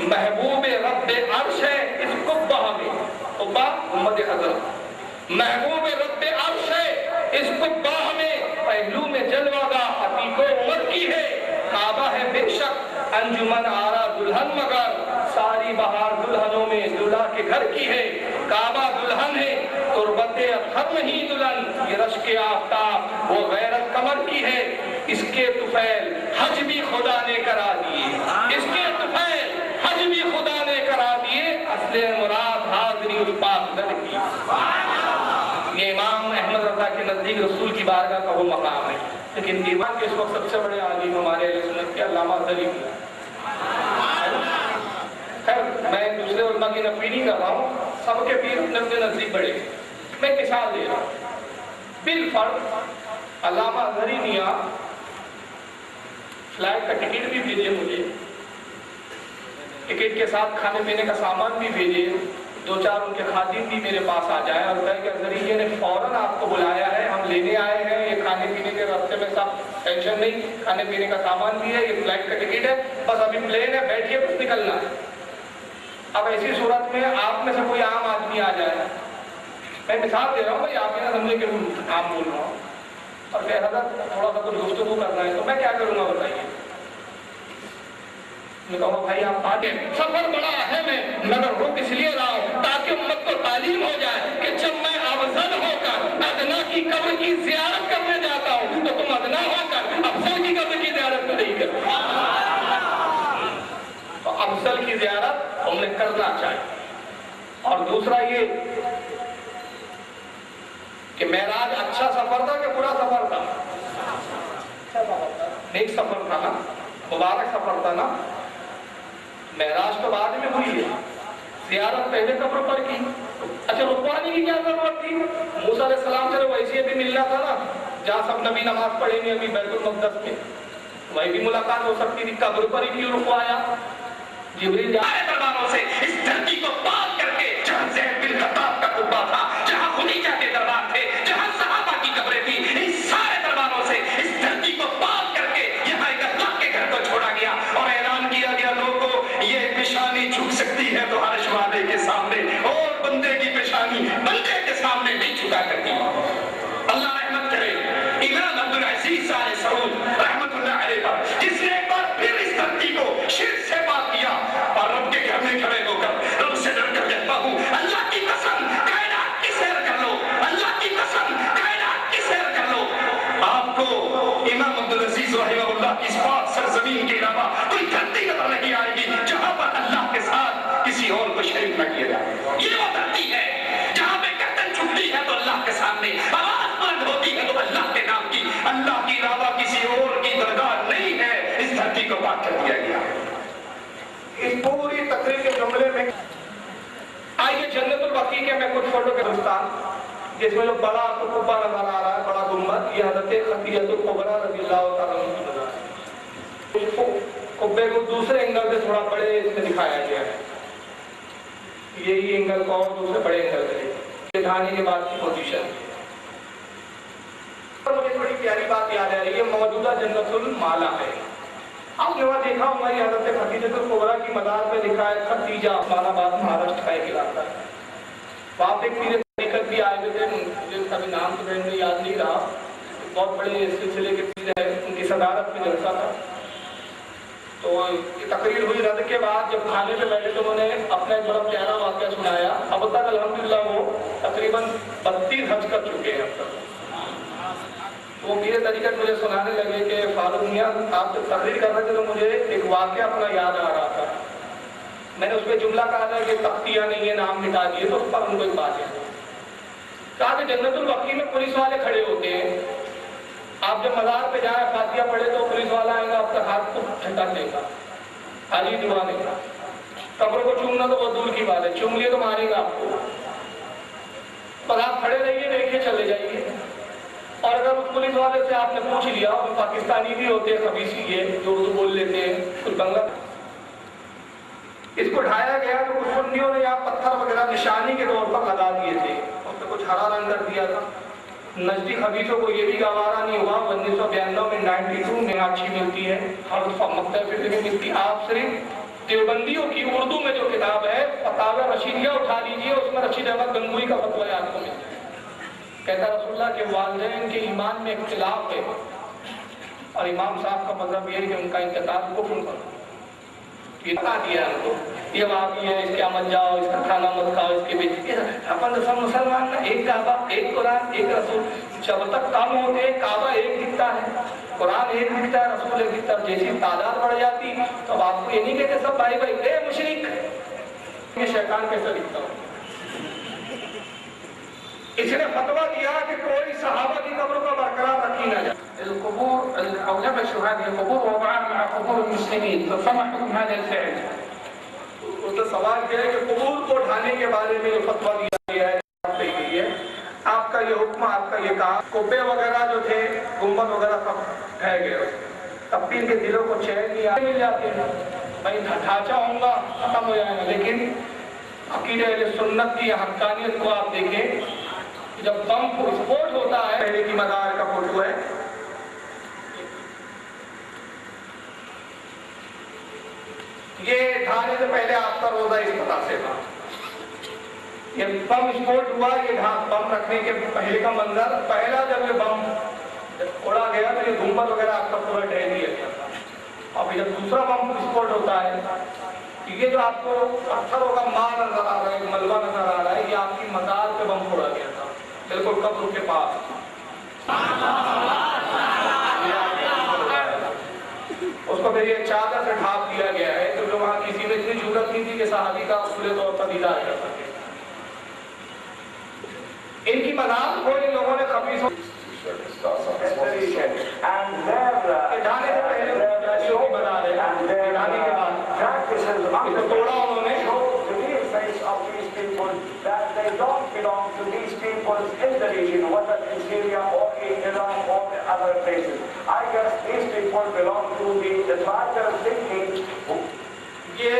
محبوب رب عرش ہے اس قبہ میں، قبہ امت حضرت، محبوب رب عرش ہے اس قبہ میں، پہلو میں جلوہ گاہ عتیق و عمر کی ہے، کعبہ ہے بے شک انجمن آرا دلہن مگر، ساری بہار دلہنوں میں دلہا کے گھر کی ہے، کعبہ دلہن ہے تربت اطہر نہیں دلہن، یہ رشک آفتاب وہ غیرت کمر کی ہے، اس کے طفیل حج بھی خدا نے کرا دیے، اس کے طفیل حج بھی خدا نے کرا دیے، اصل مراد حاضری اس پاک در کی۔ یہ امام احمد رضا کے نزدیک رسول کی بارگاہ کا وہ مقام ہے، لیکن دیوان کے اس وقت سب سے بڑے عالم ہمارے اہل سنت کے علامہ ازہری ہیں۔ خیر میں دوسرے علماء کی نفی نہیں کر رہا ہوں، سب کے پیر اپنے اپنے نزدیک بڑے، میں مثال دے رہا ہوں۔ بالفرض علامہ ازہری میاں فلائٹ کا ٹکٹ بھی بھیجے مجھے، ٹکٹ کے ساتھ کھانے پینے کا سامان بھی بھیجے، دو چار ان کے خادم بھی میرے پاس آ جائیں اور کہے کہ ازہری جی نے فوراً آپ کو بلایا ہے، ہم لینے آئے ہیں، یہ کھانے پینے کے راستے میں سب ٹینشن نہیں، کھانے پینے کا سامان بھی ہے، یہ فلائٹ کا ٹکٹ ہے، بس ابھی پلین ہے، بیٹھیے بس نکلنا ہے۔ اب ایسی صورت میں آپ میں سے کوئی عام آدمی آ جائے، میں مثال دے رہا ہوں بھائی، آپ یہ نہ سمجھے کہ عام بول رہا ہوں، اور کہ حضرت تھوڑا سا کچھ گفتگو کرنا ہے، تو میں کیا کروں گا بتائیے؟ میں کہوں بھائی آپ آگے، سفر بڑا اہم ہے مگر رک اس لیے رہا ہوں تاکہ امت کو تعلیم ہو جائے کہ جب میں افضل ہو کر ادنا کی قبر کی زیارت کرنے جاتا ہوں تو تم ادنا ہو کر افضل کی قبر کی زیارت تو نہیں کرتے۔ کرنا چاہیے. اور دوسرا یہ کہ معراج اچھا سفر تھا کہ برا سفر تھا؟ نیک سفر تھا نا، مبارک سفر تھا نا. معراج تو بعد میں ہوئی ہے، زیارت پہلے قبر پر کی. اچھا رکوانے کی کیا ضرورت تھی؟ موسیٰ علیہ السلام سے ویسے بھی ملنا تھا نا، جہاں سب نبی نماز پڑھیں گے ابھی بیت المقدس میں، وہی بھی ملاقات ہو سکتی تھی. قبر پر ہی کیوں رکوایا؟ جبریل جائے درباروں سے اس دھرتی کو پاک کر کے، جہاں زید بن خطاب کا قبہ تھا، جہاں خدیجہ کے دربار تھے، جہاں صحابہ کی قبریں تھی، ان سارے درباروں سے اس دھرتی کو پاک کر کے یہاں ایک اللہ کے گھر کو چھوڑا گیا اور اعلان کیا گیا لوگوں یہ پیشانی جھک سکتی ہے تو عرش والے کے سامنے، اور بندے کی پیشانی بندے کے سامنے نہیں جھکا کرتی. اللہ رحمت کرے امام عبدالعزیز آل سعود رحمت اللہ علیہ پر، جس نے ایک بار پھر اس دھرتی کو شرک سے پاک کیا اور رب کے گھر میں کھڑے ہو کر رب سے ڈر کر کہتا ہوں اللہ کی قسم کائنات کی سیر کر لو، اللہ کی قسم کائنات کی سیر کر لو، آپ کو امام عبدالعزیز رحمہ اللہ کی اس پاک سرزمین کے علاوہ کوئی دھرتی نظر نہیں آئے گی جہاں پر اللہ کے ساتھ کسی اور کو شریک نہ کیا جائے. یہ وہ دھرتی ہے جہاں پہ گردن جھکتی ہے تو اللہ کے سامنے، آواز بلند ہوتی ہے تو اللہ کے نام کی، اللہ کے علاوہ کسی اور کی درگاہ نہیں ہے. اس دھرتی کو پاک کر دیا گیا. اس پوری تقریر کے جملے میں آئیے جنت البقیع کے میں کچھ فوٹو کے ہندوستان جس میں جو بڑا قبہ نظر آ رہا ہے، بڑا گنبد، یہ حضرت خدیجہ الکبریٰ رضی اللہ تعالیٰ عنہ کی مزار ہے. اس قبے کو دوسرے اینگل سے تھوڑا بڑے اس میں دکھایا گیا ہے. یہی اینگل کو اور دوسرے بڑے اینگل سے یہ ڈھانے کے بعد کی پوزیشن. مجھے بڑی پیاری بات یاد آ رہی ہے، موجودہ جنت المالا ہے. آپ نے وہاں دیکھا ہوگا یہ حضرت خدیجہ الکبریٰ کی مزار پہ لکھا ہے خدیجہ، اسلام آباد مہاراشٹر کا ایک علاقہ ہے. وہاں پہ ایک پیرے طریقت بھی آئے ہوئے تھے، مجھے ان کا بھی نام تو میں یاد نہیں رہا، بہت بڑے سلسلے کے پیر ہیں، ان کی صدارت میں جلسہ تھا. تو یہ تقریر ہوئی رد کے بعد جب کھانے پہ بیٹھے تو انہوں نے اپنا ایک بڑا پیارا واقعہ سنایا. اب تک الحمدللہ وہ تقریباً 32 حج کر چکے ہیں اب تک. وہ میرے طریقت مجھے سنانے لگے کہ فاروق میاں آپ جب تقریر کر رہے تھے تو مجھے ایک واقعہ اپنا یاد آ رہا تھا. میں نے اس پہ جملہ کہا تھا کہ تختیہ نہیں ہے، نام مٹا دیے، تو اس پر ان کو ایک بات ہے کہا کہ جنت البقیع میں پولیس والے کھڑے ہوتے ہیں، آپ جب مزار پہ جائیں فاتحہ پڑھے تو پولیس والا آئے گا آپ کا ہاتھ کو جھٹک دے گا، خالی دعا دے گا. قبر کو چومنا تو بہت دور کی بات ہے، چوم لیے تو مارے گا آپ کو. پر آپ کھڑے رہیے، دیکھیے، چلے جائیے. اور اگر اس پولیس والے سے آپ نے پوچھ لیا، وہ پاکستانی بھی ہوتے ہیں خبیثی یہ جو اردو بول لیتے ہیں کچھ بنگلہ، اس کو ڈھایا گیا تو کچھ سنیوں نے یہاں پتھر وغیرہ نشانی کے طور پر لگا دیے تھے، اس پہ کچھ ہرا رنگ کر دیا تھا. نزدیک خبیثوں کو یہ بھی گوارا نہیں ہوا. 1992 میں 92 میں اچھی ملتی ہے اور مکتب فکر میں ملتی. آپ صرف دیوبندیوں کی اردو میں جو کتاب ہے فتاوی رشیدیہ اٹھا لیجیے، اس میں رشید احمد گنگوئی کا فتویٰ آپ کو ملتا ہے. کہتا رسول اللہ کے والدین کے ایمان میں اختلاف ہے اور امام صاحب کا مذہب یہ ہے کہ ان کا انتقال کفر پر. یہ بتا دیا ہم کو، یہ وہابی ہے، اس کے مت جاؤ، اس کا کھانا مت کھاؤ، اس کے بیچ اپن سب مسلمان نا، ایک کعبہ، ایک قرآن، ایک رسول. جب تک کم ہوتے ہیں کعبہ ایک دکھتا ہے، قرآن ایک دکھتا ہے، رسول ایک دکھتا ہے. جیسی تعداد بڑھ جاتی تو اب آپ کو یہ نہیں کہتے سب بھائی بھائی اے مشرک، یہ شیطان کیسا دکھتا ہو. اس نے فتویٰ دیا کہ کوئی صحابہ کی قبروں کو برقرار رکھی نہ جائے. القبور او لبسوا هذه القبور ووضعوها مع قبور المسلمين، فما حكم هذا الفعل؟ اس کا سوال یہ ہے کہ قبور کو ڈھانے کے بارے میں جو فتویٰ دیا گیا ہے آپ کا یہ حکم، آپ کا یہ کام. قبے وغیرہ جو تھے، گنبد وغیرہ سب ڈھہ گئے، تب بھی ان کے دلوں کو چین نہیں مل جاتے ہیں. بھائی ڈھانچہ ہوں گا ختم ہو جائے گا، لیکن عقیدہ اہل سنت کی حقانیت کو آپ دیکھیں. جب بم وسفوٹ ہوتا ہے، پہلے کی مزار کا فوٹو ہے، یہ ڈھانے سے پہلے آپ کا روزہ اس طرح سے تھا. یہ بم وسفوٹ ہوا، یہ بم رکھنے کے پہلے کا منظر، پہلا جب یہ بم اڑا گیا تو یہ گنبد وغیرہ آپ کا پورا ڈھہ دیا گیا تھا. اور جب دوسرا بم وسفوٹ ہوتا ہے، یہ جو آپ کو پتھروں کا ماں نظر آ رہا ہے، ملبہ نظر آ رہا ہے، یہ آپ کی مزار پہ بم پھوڑا گیا تھا، بالکل قبر کے پاس. اس کو پھر یہ چادر سے ڈھانپ دیا گیا ہے. تو جو وہاں کسی میں اتنی جرأت نہیں تھی کہ صحابی کا کھلے طور پر دیدار کر سکے. ان کی مذاق کو ان لوگوں نے خبیث ڈھانے سے پہلے جالیوں کی مذاق ہے, ڈھانے کے بعد اس کو توڑا انہوں نے. That they don't belong to these peoples in the region, whether in Syria or in Iran or other places. I guess these people belong to the tribal thinking. یہ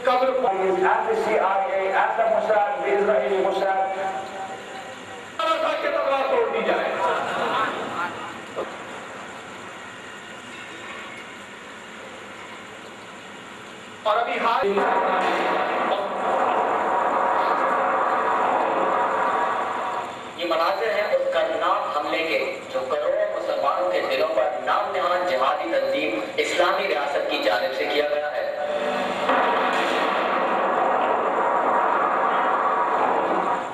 قبر And the CIA, and the Mossad, the Israeli Mossad. کہ تلوار توڑ دی جائے. اور ابھی حال یہ مناظر ہیں اس کرناک حملے کے جو کروڑوں مسلمانوں کے دلوں پر نام نہاد جہادی تنظیم اسلامی ریاست کی جانب سے کیا گیا ہے.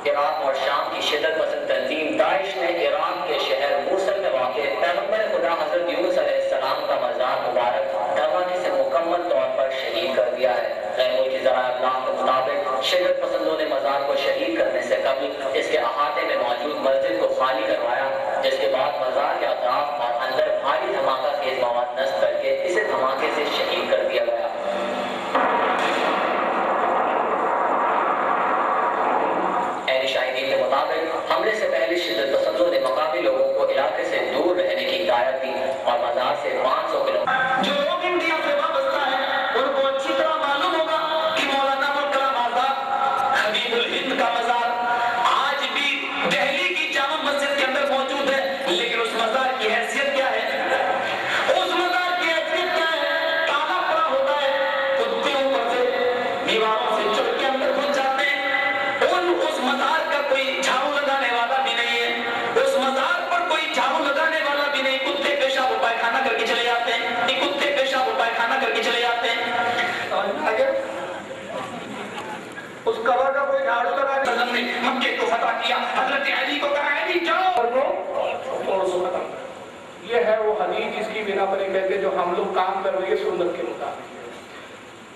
عراق اور شام کی شدت پسند تنظیم داعش نے عراق کے شہر موصل میں واقع پیغمبر خدا حضرت یونس علیہ السلام کا مزار مبارک دھماکے سے مکمل طور پر شہید کر دیا ہے. غیر ملکی ذرائع ابلاغ کے مطابق شدت پسندوں نے مزار کو شہید کرنے سے قبل اس کے احاطے میں موجود مسجد کو خالی کروایا, جس کے بعد مزار کے اطراف اور اندر بھاری دھماکہ خیز مواد نصب کر کے اسے دھماکے سے شہید کر دیا گیا. شاہدین کے مطابق حملے سے پہلے شدت پسندوں نے مقامی لوگوں کو علاقے سے دور رہنے کی ہدایت دی اور مزار سے 500 کلومیٹر. جو لوگ انڈیا سے وابستہ ہیں ان کو اچھی طرح معلوم ہوگا کہ مولانا ابوالکلام آزاد حبیب الہند کا مزار آج بھی دہلی کی جامع مسجد کے اندر موجود ہے, لیکن اس مزار کی حیثیت کیا ہے؟ اس مزار کی حیثیت کیا ہے؟ تالا پڑا ہوتا ہے, کتے اوپر سے دیواروں سے چڑھ کے اندر گھس جاتے ہیں. اس مزار کا کوئی جھاڑو لگانے والا بھی نہیں ہے, اس مزار پر کوئی جھاڑو لگانے والا بھی نہیں. کتے پیشاب و پائخانہ کر کے چلے جاتے ہیں, کتے پیشاب و پائخانہ کر کے چلے جاتے ہیں. اس قبر کا کوئی جھاڑو لگانے وسلم نے مکے کو فتح کیا, حضرت علی کو کہا علی جاؤ توڑ دو ختم. یہ ہے وہ حدیث جس کی بنا پر یہ کہتے ہیں جو ہم لوگ کام کر رہے ہیں سنت کے مطابق.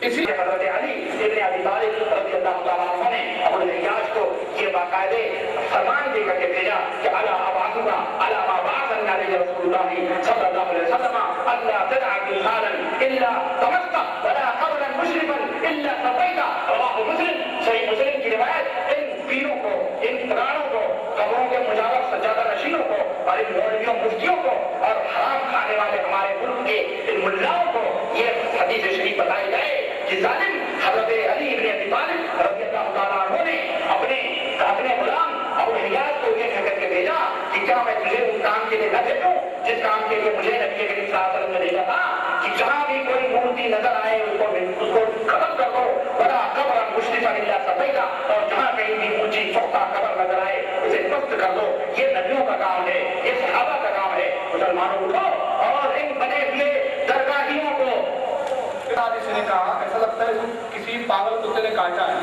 اسی حضرت علی ابن ابی طالب رضی اللہ تعالیٰ عنہ نے ابو الحجاج کو یہ باقاعدے فرمان دے کر کے بھیجا کہ الا ابعثک علی ما بعثنا علیہ رسول اللہ صلی اللہ علیہ وسلم الا تدع تمثالا الا طمست ولا قبرا مشرفا الا صفيت. رواہ مسلم, صحیح مسلم کی روایت. ان پیروں کو, ان پرانوں کو, قبروں کے مجاور سجادہ نشینوں کو اور ان مولویوں مفتیوں کو اور حرام کھانے والے ہمارے ملک کے ان ملاؤں کو یہ حدیث شریف بتائی جائے کہ ظالم حضرت علی ابن ابی طالب رضی اللہ تعالیٰ عنہ نے اپنے غلام ابو الحجاج کو یہ کہہ کر کے بھیجا کہ کیا میں تجھے اس کام کے لیے نہ بھیجوں جس کام کے لیے مجھے نبی کریم صلی اللہ علیہ وسلم نے بھیجا تھا کہ جہاں بھی کوئی مورتی نظر آئے اس کو ختم کر دو, بڑا قبر مشرفا الا صفیتا, اور جہاں کہیں بھی اونچی پختہ قبر نظر آئے اسے پست کر دو. یہ نبیوں کا کام ہے, یہ صحابہ کا کام ہے. مسلمانوں کو اور ان بنے ہوئے درگاہیوں کو اس نے کہا ایسا لگتا ہے کسی پاگل کتے نے کاٹا ہے.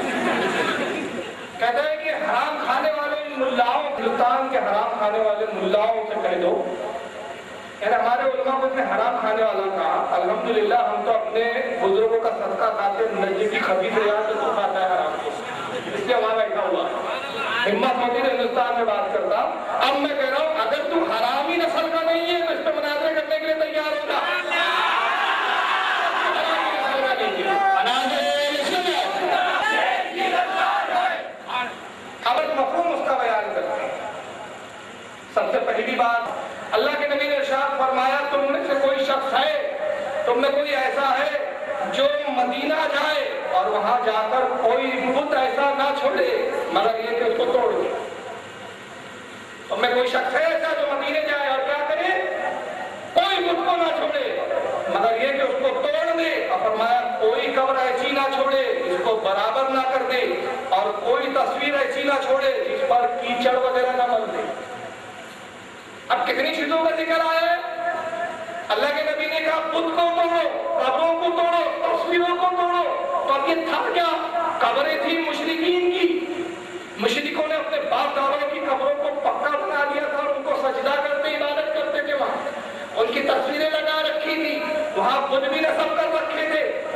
کہتا ہے کہ حرام کھانے والے ملاؤں, ہندوستان کے حرام کھانے والے ملاؤں سے کہہ دو, یعنی ہمارے علماء کو اتنے حرام کھانے والا کہا. الحمدللہ ہم تو اپنے بزرگوں کا صدقہ کھاتے, نجی کی خبیث ریاض سے تو کھاتا ہے حرام کو, اس لیے ہمارا ایسا ہوا. ہمت ہوتی ہے ہندوستان میں بات کرتا. اب میں کہہ رہا ہوں اگر تم حرامی نسل کا نہیں ہے تو اس پہ مناظرے کرنے کے لیے تیار ہو جا. مفہوم اس کا بیان کرتے ہیں. سب سے پہلی بات, اللہ کے نبی نے ارشاد فرمایا تم میں سے کوئی شخص ہے, تم میں کوئی ایسا ہے جو مدینہ جائے اور وہاں جا کر کوئی بت ایسا نہ چھوڑے مگر یہ کہ اس کو توڑ دے. تم میں کوئی شخص ہے ایسا جو مدینے جائے اور کیا کرے, کوئی بت کو نہ چھوڑے مگر یہ کہ اس کو توڑ دے. اور فرمایا کوئی قبر ایسی نہ چھوڑے جس کو برابر نہ کر دے, اور کوئی تصویر ایسی نہ چھوڑے جس پر کیچڑ وغیرہ نہ مل دے. اب کتنی چیزوں کا ذکر آیا ہے. اللہ کے نبی نے کہا بت کو توڑو, قبروں کو توڑو, تصویروں کو توڑو. تو اب یہ تھا کیا؟ قبریں تھی مشرکین کی. مشرکوں نے اپنے باپ دادوں کی قبروں کو پکا بنا دیا تھا اور ان کو سجدہ کرتے, عبادت کرتے تھے. وہاں ان کی تصویریں لگا رکھی تھی, وہاں بت بھی نصب کر رکھے تھے.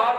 8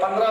15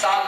7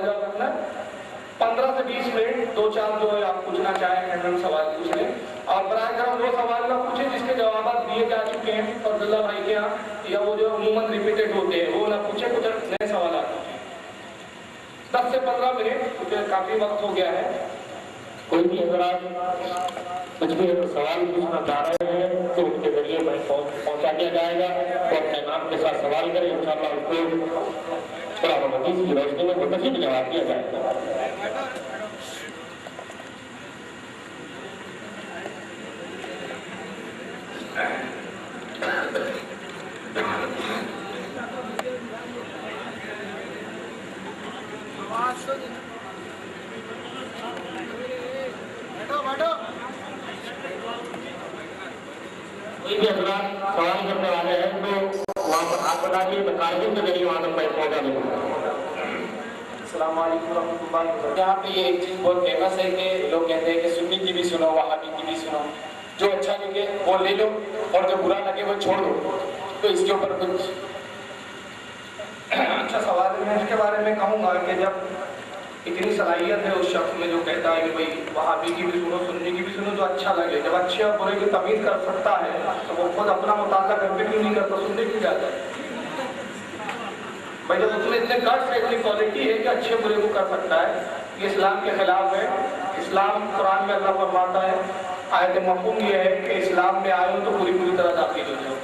سوال جواب رکھنا ہے. 15 سے 20 منٹ 2-4 جو ہے آپ پوچھنا چاہیں رینڈم سوال پوچھ لیں. اور براہ کرم وہ سوال نہ پوچھیں جس کے جوابات دیے جا چکے ہیں فضل اللہ بھائی کے یہاں, یا وہ جو عموماً ریپیٹڈ ہوتے ہیں وہ نہ پوچھیں, کچھ نئے سوالات پوچھیں. 10 سے 15 منٹ کیونکہ کافی وقت ہو گیا ہے. کوئی بھی حضرات کچھ بھی اگر سوال پوچھنا چاہ رہے ہیں تو ان کے ذریعے میں پہنچا دیا جائے گا, تو اپنے نام کے ساتھ سوال کریں, انشاءاللہ اس کو قرآن و حدیث کی روشنی میں مستقل جواب دیا جائے گا. کوئی بھی حضرات سوال کرنے والے ہیں تو وہاں پر آپ بتا دیے متعلق کے ذریعے وہاں پر پہنچا دیں. السلام علیکم ورحمۃ اللہ وبرکاتہ. یہاں پہ یہ ایک چیز بہت فیمس ہے کہ لوگ کہتے ہیں کہ سنی کی بھی سنو, وہابی کی بھی سنو, جو اچھا لگے وہ لے لو اور جو برا لگے وہ چھوڑ دو. تو اس کے اوپر کچھ اچھا سوال ہے. میں اس کے بارے میں کہوں گا کہ جب اتنی صلاحیت ہے اس شخص میں جو کہتا ہے کہ بھائی وہابی کی بھی سنو, سنی کی بھی سنو, جو اچھا لگے, جب اچھے اور برے کی تمیز کر سکتا ہے تو وہ خود اپنا مطالعہ کر کے کیوں نہیں کرتا, سننے کیوں جاتا ہے؟ بھائی جب اس میں اتنے گٹس ہے, اتنی کوالٹی ہے کہ اچھے برے کو کر سکتا ہے, یہ اسلام کے خلاف ہے. اسلام قرآن میں اللہ فرماتا ہے, آیت مفہوم یہ ہے کہ اسلام میں آئے ہو تو پوری طرح داخل ہو جاؤ.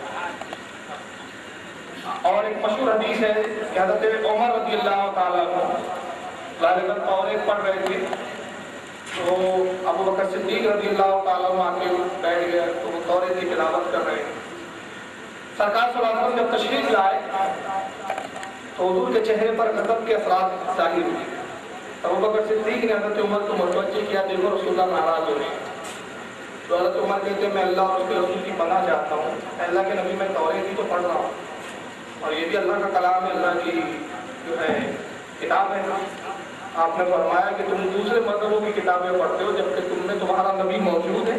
اور ایک مشہور حدیث ہے کہ حضرت عمر رضی اللہ تعالیٰ غالباً توریت پڑھ رہے تھے, تو ابو بکر صدیق رضی اللہ تعالیٰ آ کے بیٹھ گئے, تو وہ توریت کی تلاوت کر رہے ہیں. سرکار صلی اللہ علیہ وسلم جب تشریف لائے تو حضور کے چہرے پر غضب کے اثرات ظاہر ہوئے. ابو بکر صدیق نے حضرت عمر کو متوجہ کیا, دیکھو رسول اللہ ناراض ہو رہے ہیں. تو حضرت عمر کہتے ہیں میں اللہ اور اس کے رسول کی پناہ چاہتا ہوں, اللہ کے نبی میں توریت ہی تو پڑھ رہا ہوں, اور یہ بھی اللہ کا کلام ہے, اللہ کی جو ہے کتاب ہے. آپ نے فرمایا کہ تم دوسرے مذہبوں کی کتابیں پڑھتے ہو جبکہ تم میں تمہارا نبی موجود ہے.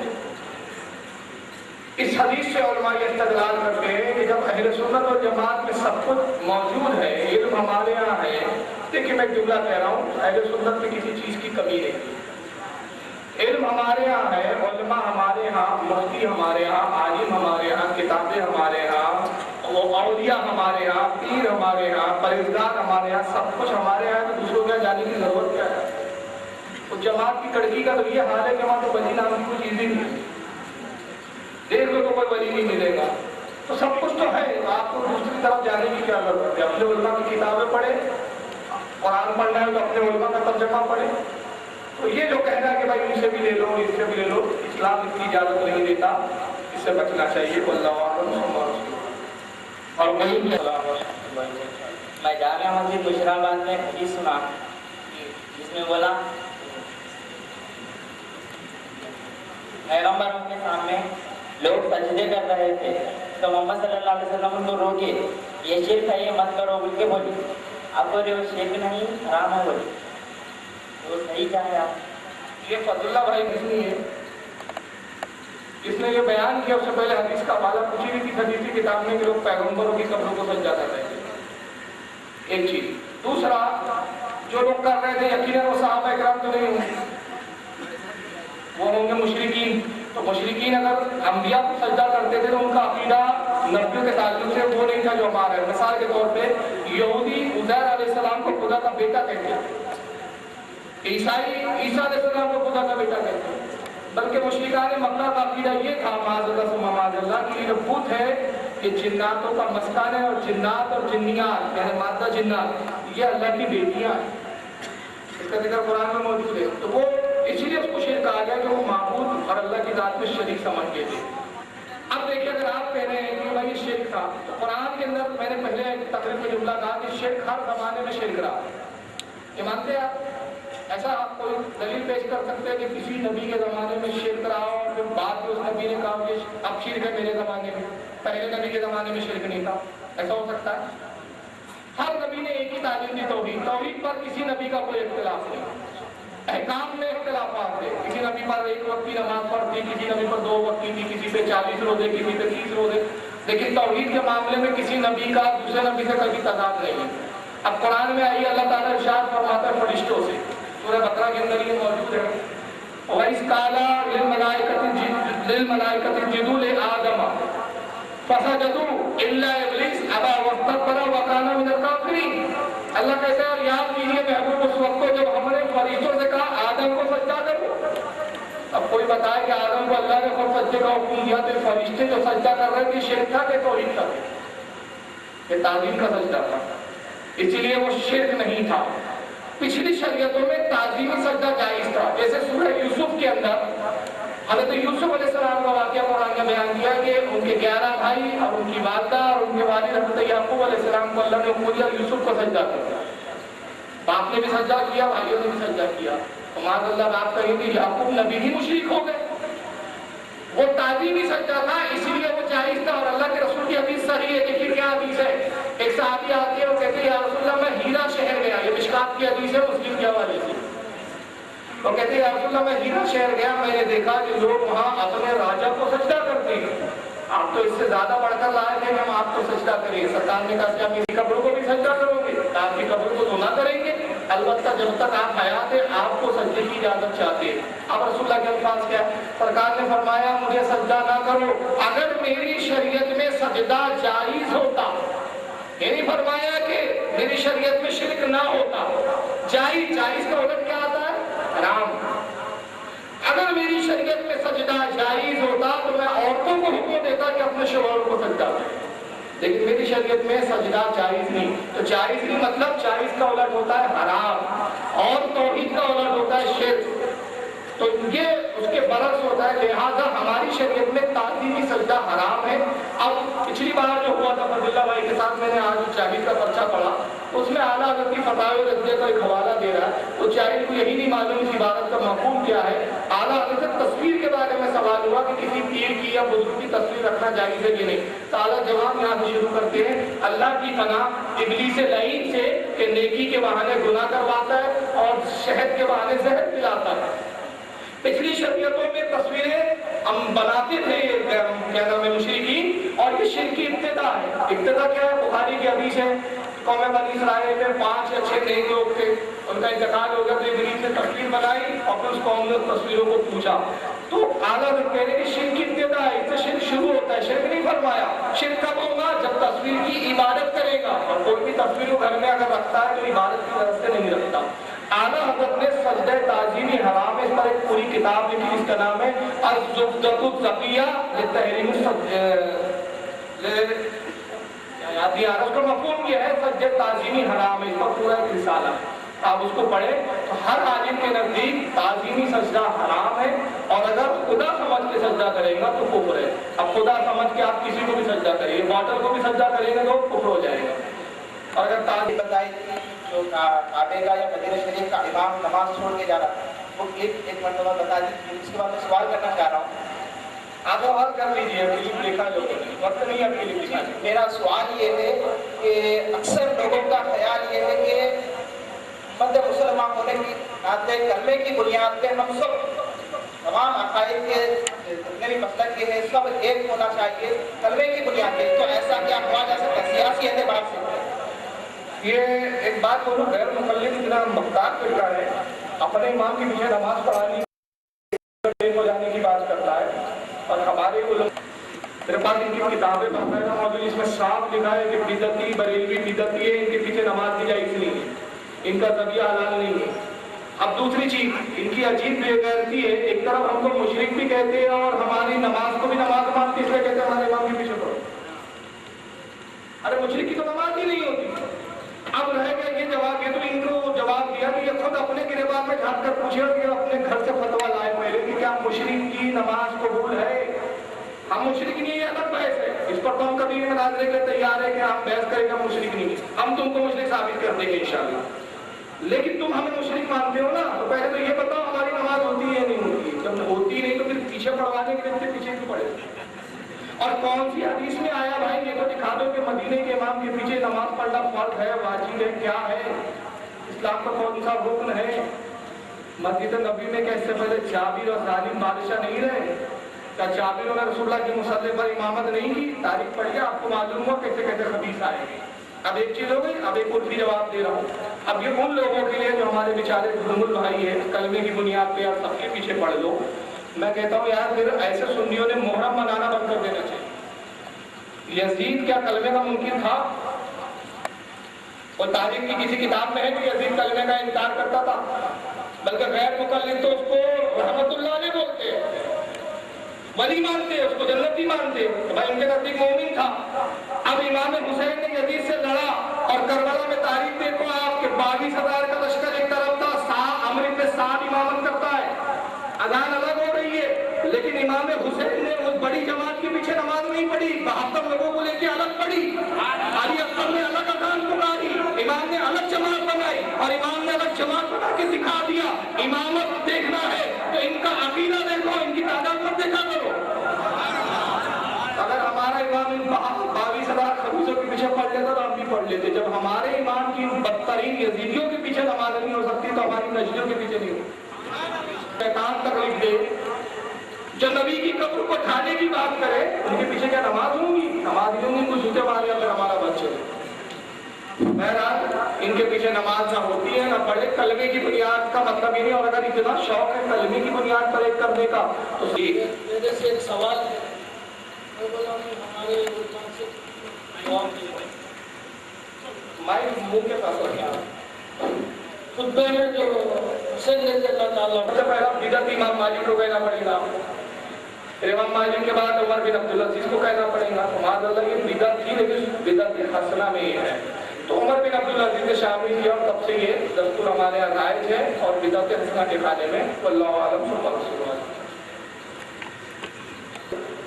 اس حدیث سے علماء یہ استدلال کرتے ہیں کہ جب اہل سنت اور جماعت میں سب کچھ موجود ہے, علم ہمارے یہاں ہے. دیکھیے میں جملہ کہہ رہا ہوں, اہل سنت میں کسی چیز کی کمی نہیں. علم ہمارے یہاں ہے, علماء ہمارے یہاں, مفتی ہمارے یہاں, عالم ہمارے یہاں, کتابیں ہمارے یہاں, وہ اولیاء ہمارے یہاں, پیر ہمارے یہاں, پرہیزگار ہمارے یہاں, سب کچھ ہمارے یہاں, تو دوسروں کے جانے کی ضرورت کیا ہے؟ اس جماعت کی کڑکی کا تو یہ حال ہے کہ وہاں تو ولی نام کی کوئی چیز ہی نہیں, دیکھ لو تو کوئی ولی نہیں ملے گا. تو سب کچھ تو ہے, آپ کو دوسری طرف جانے کی کیا ضرورت ہے؟ اپنے علماء کی کتابیں پڑھیں, قرآن پڑھنا ہے تو اپنے علماء کا ترجمہ پڑھیں. تو یہ جو کہنا ہے کہ بھائی ان سے بھی لے لو, اس سے بھی لے لو, اسلام اس کی اجازت نہیں دیتا, اس سے بچنا چاہیے. اللہ اعلم. اور وہی بھی میں جامعہ مسجد بشرا آباد میں حدیث سنا جس میں بولا پیغمبروں کے سامنے لوگ سجدے کر رہے تھے تو محمد صلی اللہ علیہ وسلم ان کو روکے, یہ شرک ہے, یہ مت کرو بول کے بولی. اب بولے وہ شرک نہیں, حرام ہے بولی. وہ صحیح کیا ہے؟ آپ یہ فضل اللہ بھائی کسنی ہے, اس نے یہ بیان کیا. اس سے پہلے حدیث کا حوالہ پوچھی بھی تھی حدیثی کتاب میں کہ لوگ پیغمبروں کی قبروں کو سجدہ کر رہے تھے. ایک چیز. دوسرا, جو لوگ کر رہے تھے یقیناً وہ صحابہ اکرام تو نہیں ہوں, وہ ہوں گے مشرکین. تو مشرکین اگر انبیاء کو سجدہ کرتے تھے تو ان کا عقیدہ نبیوں کے تعلق سے وہ نہیں تھا جو ہمارا ہے. مثال کے طور پہ یہودی عزیر علیہ السلام کو خدا کا بیٹا کہتے ہیں, عیسائی عیسیٰ علیہ السلام کو خدا کا بیٹا کہتے ہیں. بلکہ مشرکان مکہ کا عقیدہ یہ تھا معاذ اللہ ثم معاذ اللہ کہ یہ بت ہے کہ جناتوں کا مسکن ہے, اور جنات اور جنیات یعنی مادہ جنات یہ اللہ کی بیٹیاں ہیں. اس کا ذکر قرآن میں موجود ہے. تو وہ اسی لیے اس کو شرک کہا گیا کہ وہ معبود اور اللہ کی ذات میں شریک سمجھتے تھے. اب دیکھیے اگر آپ کہہ رہے ہیں کہ بھائی یہ شرک تھا, تو قرآن کے اندر میں نے پہلے تقریر میں جملہ کہا کہ شرک ہر زمانے میں شرک رہا. یہ مانتے ہیں آپ؟ ایسا آپ کوئی دلیل پیش کر سکتے ہیں کہ کسی نبی کے زمانے میں شرک رہا ہو اور پھر بعد میں اس نبی نے کہا کہ اب شرک ہے میرے زمانے میں, پہلے نبی کے زمانے میں شرک نہیں تھا؟ ایسا ہو سکتا ہے؟ ہر نبی نے ایک ہی تعلیم دی, توحید. توحید پر کسی نبی کا کوئی اختلاف نہیں. احکام میں اختلافات تھے, کسی نبی پر ایک وقت کی نماز پڑھتی, کسی نبی پر 2 وقت کی تھی, کسی پہ 40 روزے, کسی پہ 30 روزے. لیکن توحید کے معاملے میں کسی نبی کا دوسرے نبی سے کبھی تضاد نہیں ہے. اب قرآن میں آئیے اللہ تعالیٰ ارشاد فرماتا ہے فرشتوں سے، سورہ بقرہ کے اندر یہ موجود ہے، وَإِذْ قَالَ لِلْمَلَائِكَةِ اسْجُدُوا لِآدَمَ فَسَجَدُوا إِلَّا إِبْلِيسَ أَبَى وَاسْتَكْبَرَ وَكَانَ مِنَ الْكَافِرِينَ۔ اللہ کہتا ہے اور یاد کیجیے محبوب اس وقت کو جب ہم نے فرشتوں سے کہا آدم کو سجدہ کرو۔ اب کوئی بتائے کہ آدم کو اللہ نے خود سجدے کا حکم دیا تو فرشتے جو سجدہ کر رہے تھے شرک تھا کہ توحید تھا؟ یہ تعظیم کا سجدہ تھا، اسی لیے وہ شرک نہیں تھا۔ پچھلی شریعتوں میں تعظیمی سجدہ جائز تھا، جیسے سورہ یوسف کے اندر حضرت یوسف علیہ السلام کا واقعہ قرآن نے بیان کیا کہ ان کے 11 بھائی اور ان کی والدہ اور ان کے والد حضرت یعقوب علیہ السلام کو اللہ نے حکم دیا یوسف کو سجدہ کرنا۔ باپ نے بھی سجدہ کیا، بھائیوں نے بھی سجدہ کیا، تو معاذ اللہ باپ کہیں کہ یعقوب نبی ہی مشرک ہو گئے۔ وہ تعظیمی سجدہ تھا، اسی لیے وہ جائز تھا، اور اللہ کے رسول کی حدیث صحیح ہے۔ دیکھیے کیا حدیث ہے، ایک صحابی آتے ہیں وہ کہتے ہیں یا رسول اللہ میں ہیرا شہر گیا، یہ مشکات کی حدیث ہے مسلم کے حوالے سے۔ وہ کہتے ہیں یا رسول اللہ میں ہیرا شہر گیا، میں نے دیکھا کہ لوگ وہاں اپنے راجا کو سجدہ کرتے ہیں، آپ تو اس سے زیادہ بڑھ کر لائے تھے کہ ہم آپ کو سجدہ کریں۔ سرکار نے کہا کہ آپ میری قبر کو بھی سجدہ کرو گے؟ آپ کی قبر کو تو نہ کریں گے، البتہ جب تک آپ حیات ہیں آپ کو سجدے کی اجازت چاہتے ہیں۔ اب رسول اللہ کے الفاظ کیا ہے؟ سرکار نے فرمایا مجھے سجدہ نہ کرو، اگر میری شریعت میں سجدہ جائز ہوتا، یعنی فرمایا کہ میری شریعت میں شرک نہ ہوتا، جائز کا الٹ کیا آتا ہے؟ حرام۔ اگر میری شریعت میں سجدہ جائز ہوتا تو میں عورتوں کو حکم دیتا کہ اپنے شوہر کو سجدہ کریں، لیکن میری شریعت میں سجدہ جائز نہیں، تو جائز نہیں مطلب جائز کا الٹ ہوتا ہے حرام، اور توحید کا الٹ ہوتا ہے شرک، تو یہ اس کے برعکس ہوتا ہے۔ لہذا ہماری شریعت میں تعظیمی سجدہ حرام ہے۔ اب پچھلی بار جو ہوا تھا فضل اللہ بھائی کے ساتھ میں نے آج چاہیز کا پرچہ پڑھا، اس میں اعلیٰ حضرت کی فتاوی رضیہ کا ایک حوالہ دے رہا ہے، وہ چاہیز کو یہی نہیں معلوم اس عبادت کا مفہوم کیا ہے۔ اعلیٰ حضرت سے تصویر کے بارے میں سوال ہوا کہ کسی پیر کی یا بزرگ کی تصویر رکھنا جائز ہے کہ نہیں، تو اعلیٰ جواب یہاں سے شروع کرتے ہیں اللہ کی پناہ ابلیس لعین سے کہ نیکی کے بہانے گناہ کرواتا ہے اور شہد کے بہانے زہر پلاتا ہے۔ پچھلی شریعتوں میں تصویریں ہم بناتے تھے کیا نام ہے مشرکین، اور یہ شرک کی ابتدا ہے۔ ابتدا کیا ہے؟ بخاری کی حدیث ہے، قوم بنی اسرائیل میں 5 یا 6 نیک لوگ تھے، ان کا انتقال ہو گیا تو ابلیس نے تصویر بنائی اور پھر اس قوم نے تصویروں کو پوچھا، تو اعلیٰ کہہ رہے کہ شرک کی ابتدا ہے، اس سے شرک شروع ہوتا ہے۔ شرک نہیں فرمایا، شرک کب ہوگا؟ جب تصویر کی عبادت کرے گا، اور کوئی بھی تصویر کو گھر میں اگر رکھتا ہے تو عبادت کی طرف سے نہیں رکھتا۔ اعلیٰ حضرت نے سجدہ تعظیمی حرام ہے، اس پر ایک پوری کتاب لکھی جس کا نام ہے الزبدۃ الزکیہ لتحریم یاد نہیں آ رہا، اس کا مفہوم یہ ہے سجدہ تعظیمی حرام ہے، اس کا پورا ایک رسالہ ہے، آپ اس کو پڑھیں تو ہر عالم کے نزدیک تعظیمی سجدہ حرام ہے، اور اگر خدا سمجھ کے سجدہ کریں گا تو کفر ہے۔ اب خدا سمجھ کے آپ کسی کو بھی سجدہ کریں گے، باٹل کو بھی سجدہ کریں گے تو کفر ہو جائے گا۔ اور اگر تعظیم بتائی جو کعبے کا یا مدینہ شریف کا امام نماز چھوڑ کے جا رہا ہے، وہ ایک مرتبہ بتا دیجیے، اس کے بعد میں سوال کرنا چاہ رہا ہوں۔ آپ سوال کر لیجیے، کلپ دیکھا لوگوں نے، وقت نہیں ہے کلپ دکھانے۔ میرا سوال یہ ہے کہ اکثر لوگوں کا خیال یہ ہے کہ مد مسلمان ہونے کی ناطے کلمے کی بنیاد پہ ہم سب تمام عقائد کے جتنے بھی مسلک کے ہیں سب ایک ہونا چاہیے کلمے کی بنیاد پہ، تو ایسا کیا ہوا جا سکتا ہے سیاسی اعتبار سے؟ یہ ایک بات بولوں، غیر مقلد اتنا مختار فرقہ ہے، اپنے امام کے پیچھے نماز پڑھانی ہو جانے کی بات کرتا ہے، اور ہمارے میرے پاس ان کی کتابیں باقاعدہ موجود اس میں صاف لکھا ہے کہ بدعتی بریلوی بدعتی ہے، ان کے پیچھے نماز کی جائز نہیں ہے، ان کا ذبیحہ حلال نہیں ہے۔ اب دوسری چیز ان کی عجیب بے غیرتی ہے، ایک طرف ہم کو مشرک بھی کہتے ہیں اور ہماری نماز کو بھی نماز مانتے اس لیے کہتے ہیں ہمارے امام کے پیچھے پڑھو۔ ارے مشرک کی تو نماز ہی نہیں ہوتی۔ اب رہ گیا یہ جواب، یہ تو ان کو جواب دیا کہ یہ خود اپنے گریبان میں جھانک کر پوچھے اور یہ اپنے گھر سے فتویٰ لائے پہلے کہ کیا مشرک کی نماز قبول ہے؟ ہم مشرک نہیں ہے، الگ بحث ہے، اس پر تو ہم کبھی مناظرے کے تیار ہے کہ ہم بحث کریں کہ ہم مشرک نہیں ہیں، ہم تم کو مشرک ثابت کر دیں گے انشاءاللہ، لیکن تم ہمیں مشرک مانتے ہو نا، تو پہلے تو یہ بتاؤ ہماری نماز ہوتی ہے یا نہیں ہوتی؟ جب ہوتی نہیں تو پھر پیچھے پڑھوانے کے لیے پیچھے کیوں پڑے؟ اور کون سی حدیث میں آیا بھائی یہ تو دکھا دو کہ مدینے کے امام کے پیچھے نماز پڑھنا فرض ہے، واجب ہے، کیا ہے اسلام کا کون سا رکن ہے؟ مسجد نبی میں کیا اس سے پہلے جابر اور ظالم بادشاہ نہیں رہے؟ کیا جابر نے رسول اللہ کی مصلی پر امامت نہیں کی؟ تاریخ پڑھیے آپ کو معلوم ہو کیسے کیسے حدیث آئے۔ اب ایک چیز ہو گئی، اب ایک عرفی جواب دے رہا ہوں. اب یہ ان لوگوں کے لیے جو ہمارے بیچارے جمل بھائی ہیں، کلمے کی بنیاد پہ آپ سب کے پیچھے پڑھ لو. میں کہتا ہوں یار پھر ایسے سنیوں نے محرم منانا بند کر دینا چاہیے. یزید کیا کلمے کا ممکن تھا؟ اور تاریخ کی کسی کتاب میں ہے کہ یزید کلمے کا انکار کرتا تھا؟ بلکہ غیر مقلد تو اس کو رحمت اللہ علیہ بولتے ہیں، ولی مانتے ہیں، اس کو جنتی مانتے ہیں. بھائی ان کے نزدیک مومن تھا. اب امام حسین نے یزید سے لڑا اور کربلا میں تاریخ دیکھو آپ کہ 22,000 کا لشکر ایک طرف تھا، عمرو بن سعد امامت کرتا ہے، اذان الگ ہو رہی ہے، لیکن امام حسین نے اس بڑی جماعت کے پیچھے نماز نہیں پڑھی، 72 لوگوں کو لے کے الگ پڑھی. علی اکبر نے الگ اذان پکاری، امام نے الگ جماعت بنائی اور امام نے الگ جماعت بنا کے دکھا دیا. امامت دیکھنا ہے تو ان کا عقیدہ دیکھو، ان کی تعداد پر دیکھا کرو. اگر ہمارا امام 22,000 خبیثوں کے پیچھے پڑھ لیتا تو ہم بھی پڑھ لیتے. جب ہمارے امام کی بدترین یزیدیوں کے پیچھے نماز نہیں ہو سکتی تو ہماری نجدیوں کے پیچھے نہیں ہو. شیطان تکلیف دے جو نبی کی قبر کو ڈھانے کی بات کرے، ان کے پیچھے کیا نماز ہوں گی؟ نماز ہوں گی کچھ جوتے مارے اگر ہمارا بچے. بہرحال ان کے پیچھے نماز نہ ہوتی ہے نہ پڑھے. کلمے کی بنیاد کا مطلب یہ نہیں، اور اگر اتنا شوق ہے کلمے کی بنیاد پر ایک کرنے کا تو میرے سے ایک سوال ہے، ہمارے مائک منہ کے پاس رکھیں. خطبے میں جو حسین رضی اللہ تعالیٰ سب سے پہلا بدعت امام مالک کو کہنا پڑے گا، پھر امام مالک کے بعد عمر بن عبدالعزیز کو کہنا پڑے گا. معاذ اللہ یہ بدعت تھی لیکن بدعت حسنہ میں یہ ہے. تو عمر بن عبدالعزیز نے شامل کیا اور تب سے یہ دستور ہمارے یہاں رائج ہے اور بدعت حسنہ کے کھانے میں واللہ اعلم ثم رسول اللہ.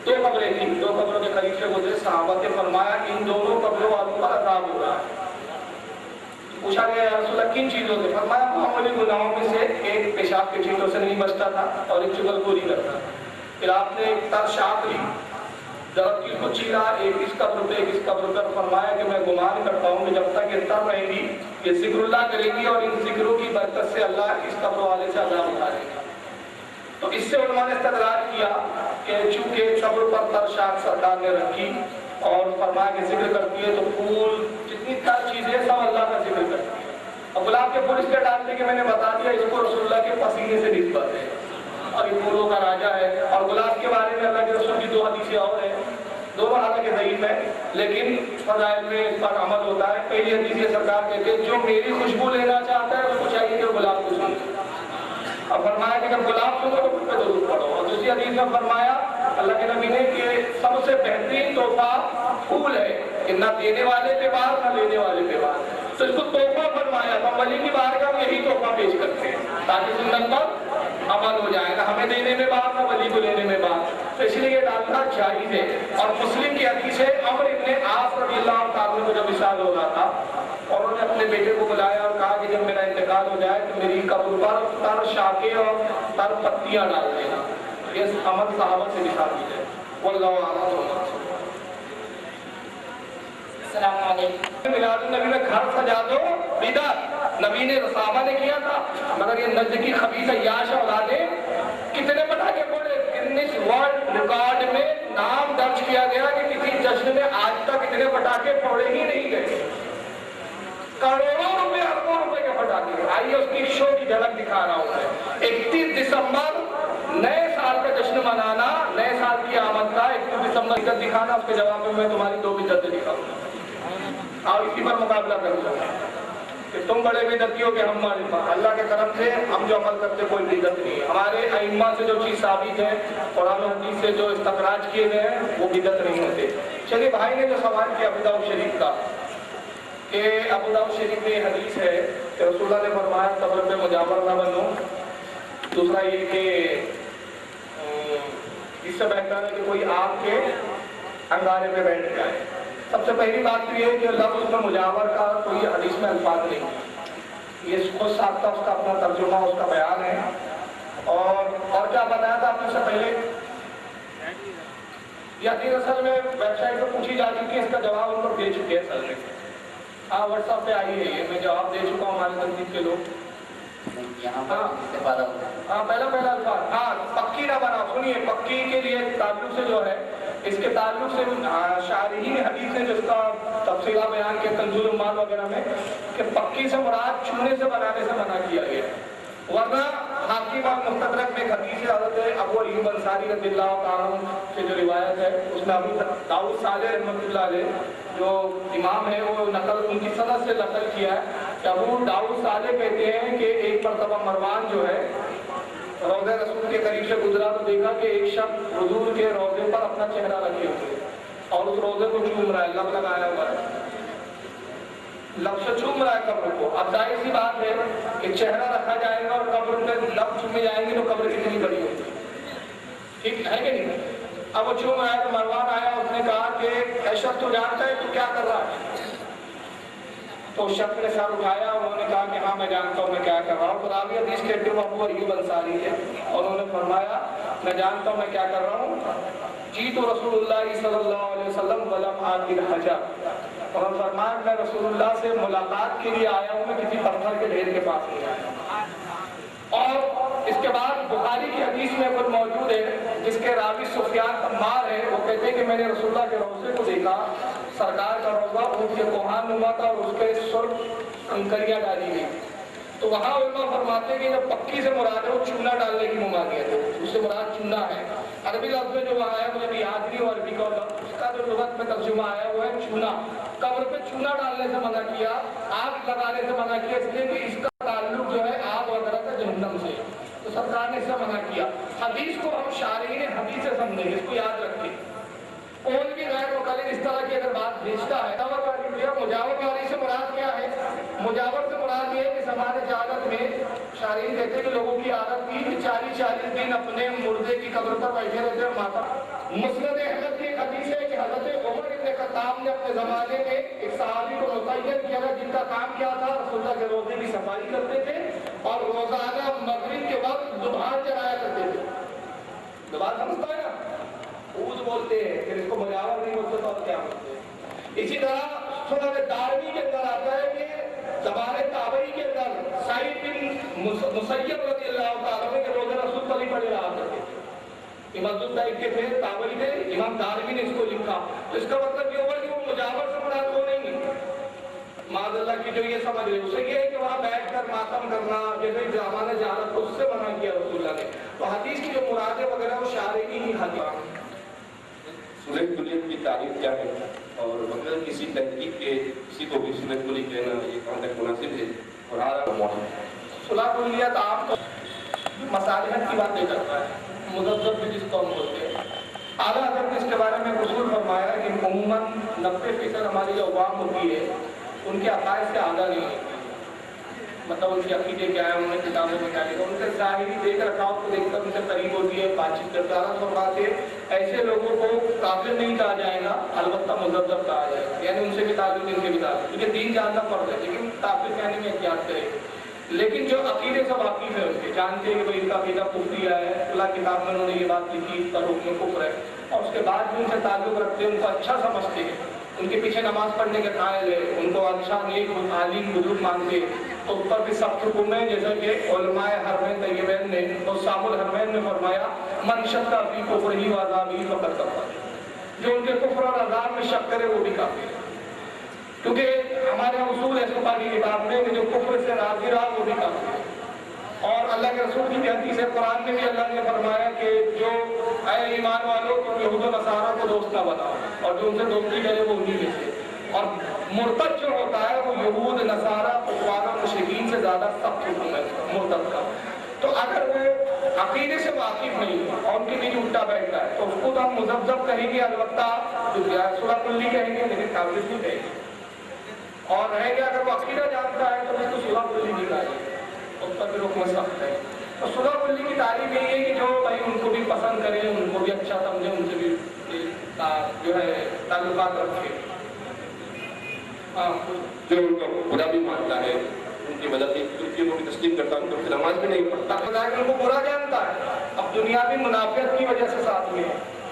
دو قبریں تھیں، دو قبروں کے قریب سے گزرے صحابہ نے فرمایا ان دونوں قبروں والوں پر عذاب ہو رہا ہے. پوچھا گیا یا رسول اللہ کن چیزوں سے؟ فرمایا معمولی گناہوں میں سے ایک پیشاب کے چیزوں سے نہیں بچتا تھا اور ایک چغلخوری کرتا تھا. پھر آپ نے ایک تر شاخ لی، درخت کی کو چیرا، ایک اس قبر پہ ایک اس قبر پر. فرمایا کہ میں گمان کرتا ہوں کہ جب تک یہ تر رہیں گی یہ ذکر اللہ کرے گی اور ان ذکروں کی برکت سے اللہ اس قبر والے سے عذاب اٹھا لے گا. تو اس سے علماء نے استدلال کیا کہ چونکہ قبر پر تر شاخ سرکار نے رکھی اور فرمایا کہ ذکر کرتی ہے تو پھول جتنی تر چیزیں سب اللہ کا ذکر کرتی ہے. اور گلاب کے پھول اس لیے ڈالتے کہ میں نے بتا دیا اس کو رسول اللہ کے پسینے سے نسبت ہے اور یہ پھولوں کا راجا ہے. اور گلاب کے بارے میں اللہ کے رسول کی 2 حدیثیں اور ہیں، دونوں حالانکہ ضعیف ہے لیکن فضائل میں اس پر عمل ہوتا ہے. پہلی حدیث یہ سرکار کہتے ہیں جو میری خوشبو لینا چاہتا ہے اس کو چاہیے کہ گلاب کو سنے. اور فرمایا کہ جب گلاب سنو تو پہ درود پڑھو. اور دوسری حدیث میں فرمایا اللہ کے نبی نے کہ سب سے بہترین تحفہ پھول ہے کہ نہ دینے والے پہ بار نہ لینے والے پہ بار. تو اس کو تحفہ فرمایا. تو ولی کی بارگاہ میں یہی تحفہ پیش کرتے ہیں تاکہ سنت پر عمل ہو جائے، نہ ہمیں دینے میں بار نہ ولی کو لینے میں بار. تو اس لیے یہ ڈالنا جائز ہے. اور مسلم کی حدیث ہے عمرو بن عاص رضی اللہ تعالیٰ کو جب وصال ہو رہا تھا اور انہوں نے اپنے بیٹے کو بلایا اور کہا کہ جب میرا انتقال ہو جائے تو میری قبر پر تر شاخیں اور تر پتیاں ڈال دینا. یہ عمل صحابہ سے بھی ثابت ہے. واللہ اعلم. السلام علیکم. میلاد النبی میں گھر سجا دو بدعت نبی نے صحابہ نے کیا تھا. مگر یہ نجد کی خبیث عیاش اولادیں کتنے پٹاخے پھوڑے. گنیس ورلڈ ریکارڈ میں نام درج کیا گیا کہ کسی جشن میں آج تک اتنے پٹاخے پھوڑے ہی نہیں گئے. کروڑوں روپے اربوں روپے کے پٹاخے. آئیے اس کی شو کی جھلک دکھا رہا ہوں میں. 31 دسمبر نئے سال کا جشن منانا، نئے سال کی آمد کا 31 دسمبر بدعت دکھانا. اس کے جواب میں تمہاری 2 بدعتیں دکھاؤں گا اور اسی پر مقابلہ کروں گا کہ تم بڑے بدعتی ہو کہ ہم معلوم. اللہ کے کرم سے ہم جو عمل کرتے کوئی بدعت نہیں ہے. ہمارے ائمہ سے جو چیز ثابت ہے قرآن و حدیث سے جو استخراج کیے گئے ہیں وہ بدعت نہیں ہوتے. چلیے بھائی نے جو سوال کیا ابو داؤد شریف کا کہ ابو داؤد شریف میں حدیث ہے کہ رسول اللہ نے فرمایا قبر پہ مجاور نہ بنو. دوسرا یہ کہ اس سے بہتر ہے کہ کوئی آگ کے انگارے پہ بیٹھ جائے. سب سے پہلی بات تو یہ ہے کہ لفظ میں مجاور کا کوئی حدیث میں الفاظ نہیں. یہ خود ساختہ اس کا اپنا ترجمہ اس کا بیان ہے. اور کیا بتایا تھا آپ نے سے پہلے یہ حدیث اصل میں ویب سائٹ پہ پوچھی جا چکی ہے. اس کا جواب ان کو دے چکے ہیں اصل میں. ہاں واٹس ایپ پہ آئی ہے یہ میں جواب دے چکا ہوں ہمارے تنظیم کے لوگ. ہاں پہلا الفاظ ہاں پکی نہ بنا. سنیے پکی کے لیے تعلق سے جو ہے اس کے تعلق سے شارحین حدیث نے جس کا تفصیلہ بیان کیا کنزُ العمال وغیرہ میں کہ پکی سے مراد چونے سے بنانے سے منع کیا گیا، ورنہ حاکم اور مستدرک میں ایک حدیث حضرت ابو ایوب انصاری رضی اللہ تعالیٰ عنہ سے جو روایت ہے اس میں ابو داؤد صالح رحمۃ اللہ علیہ جو امام ہے وہ نقل ان کی سند سے نقل کیا ہے کہ ابو داؤد صالح کہتے ہیں کہ ایک مرتبہ مروان جو ہے روضہ رسول کے قریب سے گزرا تو دیکھا کہ ایک شخص حضور کے روضے پر اپنا چہرہ رکھے ہوئے اور اس روضے کو چوم رہا ہے، لب لگایا ہوا ہے، لب سے چوم رہا ہے قبر کو۔ اب ظاہر سی بات ہے کہ چہرہ رکھا جائے گا اور قبر میں لب چومے جائیں گے تو قبر کتنی بڑی ہوگی، ٹھیک ہے کہ نہیں؟ اب وہ چوم رہا ہے تو مروان آیا، اس نے کہا کہ اے شخص تو جانتا ہے تو کیا کر رہا ہے؟ تو شخص نے سر اٹھایا، انہوں نے کہا کہ ہاں میں جانتا ہوں میں کیا کر رہا ہوں۔ تو راوی حدیث کہتے ہیں ابو ایوب انصاری ہے اور انہوں نے فرمایا میں جانتا ہوں میں کیا کر رہا ہوں، جی تو رسول اللہ صلی اللہ علیہ وسلم ولم آتی الحجر، اور انہوں نے فرمایا میں رسول اللہ سے ملاقات کے لیے آیا ہوں، میں کسی پتھر کے ڈھیر کے پاس نہیں آیا۔ اور اس کے بعد بخاری کی حدیث میں خود موجود ہے جس کے راوی سفیان عمار ہے، وہ کہتے ہیں کہ میں نے رسول اللہ کے روضے کو دیکھا، سرکار کا روضہ اونٹ کے کوہان نما تھا اور اس پہ سرخ کنکریاں ڈالی گئی۔ تو وہاں علماء فرماتے ہیں کہ جب پکی سے مراد ہے وہ چونا ڈالنے کی ممانعت ہے، اس سے مراد چونا ہے۔ عربی لفظ میں جو وہاں آیا مجھے یاد نہیں ہو عربی کا لفظ، اس کا جو لغت میں ترجمہ آیا وہ ہے چونا۔ قبر پہ چونا ڈالنے سے منع کیا، آگ لگانے سے منع کیا، اس لیے کہ اس کا تعلق جو ہے آگ وغیرہ کا جہنم سے، تو سرکار نے اس سے منع کیا۔ حدیث کو ہم شارحین حدیث سے سمجھیں، اس کو یاد رکھیں۔ کوئی بھی غیر مقلد اس طرح کی اگر بات بھیجتا ہے، مجاور کاری سے مراد کیا ہے؟ مجاور سے مراد یہ ہے کہ ہمارے جہالت میں شارحین کہتے ہیں کہ لوگوں کی عادت تھی کہ 40 دن اپنے مردے کی قبر پر بیٹھے رہتے ہیں ماتا۔ مسند احمد کی حدیث ہے کہ حضرت عمر بن خطاب نے اپنے زمانے میں ایک صحابی کو متعین کیا تھا جن کا کام کیا تھا، رسول اللہ کے روزے کی صفائی کرتے تھے اور روزانہ مغرب کے وقت دوبھار چڑھایا کرتے تھے۔ دوبھار سمجھتا ہے نا، عود بولتے ہیں، پھر اس کو مجاور نہیں بولتے تو اور کیا بولتے ہیں۔ اسی طرح سنن دارمی کے اندر آتا ہے کہ زبان تابعی کے اندر سعید بن مسیب رضی اللہ تعالیٰ عنہ کے روزہ رسول پر ہی پڑے رہا کرتے تھے۔ امام الطیب کے تھے، تابعی تھے، امام دارمی نے اس کو لکھا، تو اس کا مطلب یہ ہوا کہ وہ مجاور سے مراد وہ نہیں ہے۔ معاذ اللہ کی جو یہ سمجھ رہے اسے یہ ہے کہ وہاں بیٹھ کر ماتم کرنا جیسے زمانہ جہالت کو اس سے منع کیا رسول اللہ نے۔ تو حدیث کی جو مرادیں وغیرہ وہ شارحین ہی حدیث۔ سنت کلیت کی تعریف کیا ہے اور بغیر کسی تحقیق کے کسی کو بھی سنت کلی کہنا یہ کہاں تک مناسب ہے اور آرہا صلاح کلیت آپ کو مصالحت کی باتیں کرتا ہے، مذہب بھی جس کو ہم بولتے ہیں۔ اعلیٰ حضرت نے اس کے بارے میں اصول فرمایا کہ عموماً 90% ہماری جو عوام ہوتی ہے ان کے عقائد سے آگاہ نہیں ہوتی، مطلب ان کے عقیدے کیا ہے، انہوں نے کتابوں میں کیا لکھا، ان سے ظاہری دیکھ رکھاؤ کو دیکھ کر ان سے قریب ہوتی ہے، بات چیت کرتے ہیں۔ فرماتے ایسے لوگوں کو کافر نہیں کہا جائے گا، البتہ مذہب کہا جائے گا، یعنی ان سے بھی تعلق ان کے بھی تعلق، کیونکہ دین جاننا فرض ہے لیکن کافر کہنے میں احتیاط کرے۔ لیکن جو عقیدے سے واقف ہے اس کے جانتے ہیں کہ بھائی ان کا عقیدہ کفری ہے، اللہ کتاب میں انہوں نے یہ بات لکھی، اس کا حکم کفر ہے، اور اس کے بعد بھی ان سے تعلق رکھتے ہیں، ان کو اچھا سمجھتے ہیں، ان کے پیچھے نماز پڑھنے کے قائل ہے، ان کو اچھا نیک عالم بزرگ مانتے ہیں، تو اس پر بھی سخت حکم ہے، جیسا کہ علماء حرمین طیبین نے حسام الحرمین میں فرمایا من شک فی کفرہ و عذابہ فقد کفر، جو ان کے کفر اور عذاب میں شک کرے وہ بھی کافر ہے، کیونکہ ہمارے اصول ہے سپاہ کی کتاب میں کہ جو کفر سے راضی رہا وہ بھی کافر ہے۔ اور اللہ کے رسول کی حدیث ہے، قرآن میں بھی اللہ نے فرمایا کہ جو اے ایمان والو تم یہود و نصارہ کو دوست نہ بناؤ، اور جو ان سے دوستی کرے وہ انہی میں سے، اور مرتد جو ہوتا ہے وہ یہود نصارہ کفار و مشرکین سے زیادہ سخت حکم ہے مرتد کا۔ تو اگر وہ عقیدے سے واقف نہیں اور ان کے لیے الٹا بیٹھتا ہے تو اس کو تو ہم مذبذب کہیں گے، البتہ صلح کلی کہیں گے لیکن کافر نہیں کہیں گے، اور رہے گا اگر وہ عقیدہ جانتا ہے تو اس کو صلح کلی نہیں کہیں گے، اس پر بھی حکم سخت ہے۔ تو صلح کلی کی تعریف یہی ہے کہ جو بھائی ان کو بھی پسند کرے، ان کو بھی اچھا سمجھے، ان سے بھی جو ہے تعلقات رکھے، جو ان کو برا بھی مانتا ہے ان کی وجہ سے ترکی کو بھی تسلیم کرتا ہے، ان کو نماز بھی نہیں پڑھتا، ان کو برا جانتا ہے، اب دنیاوی منافعت کی وجہ سے ساتھ میں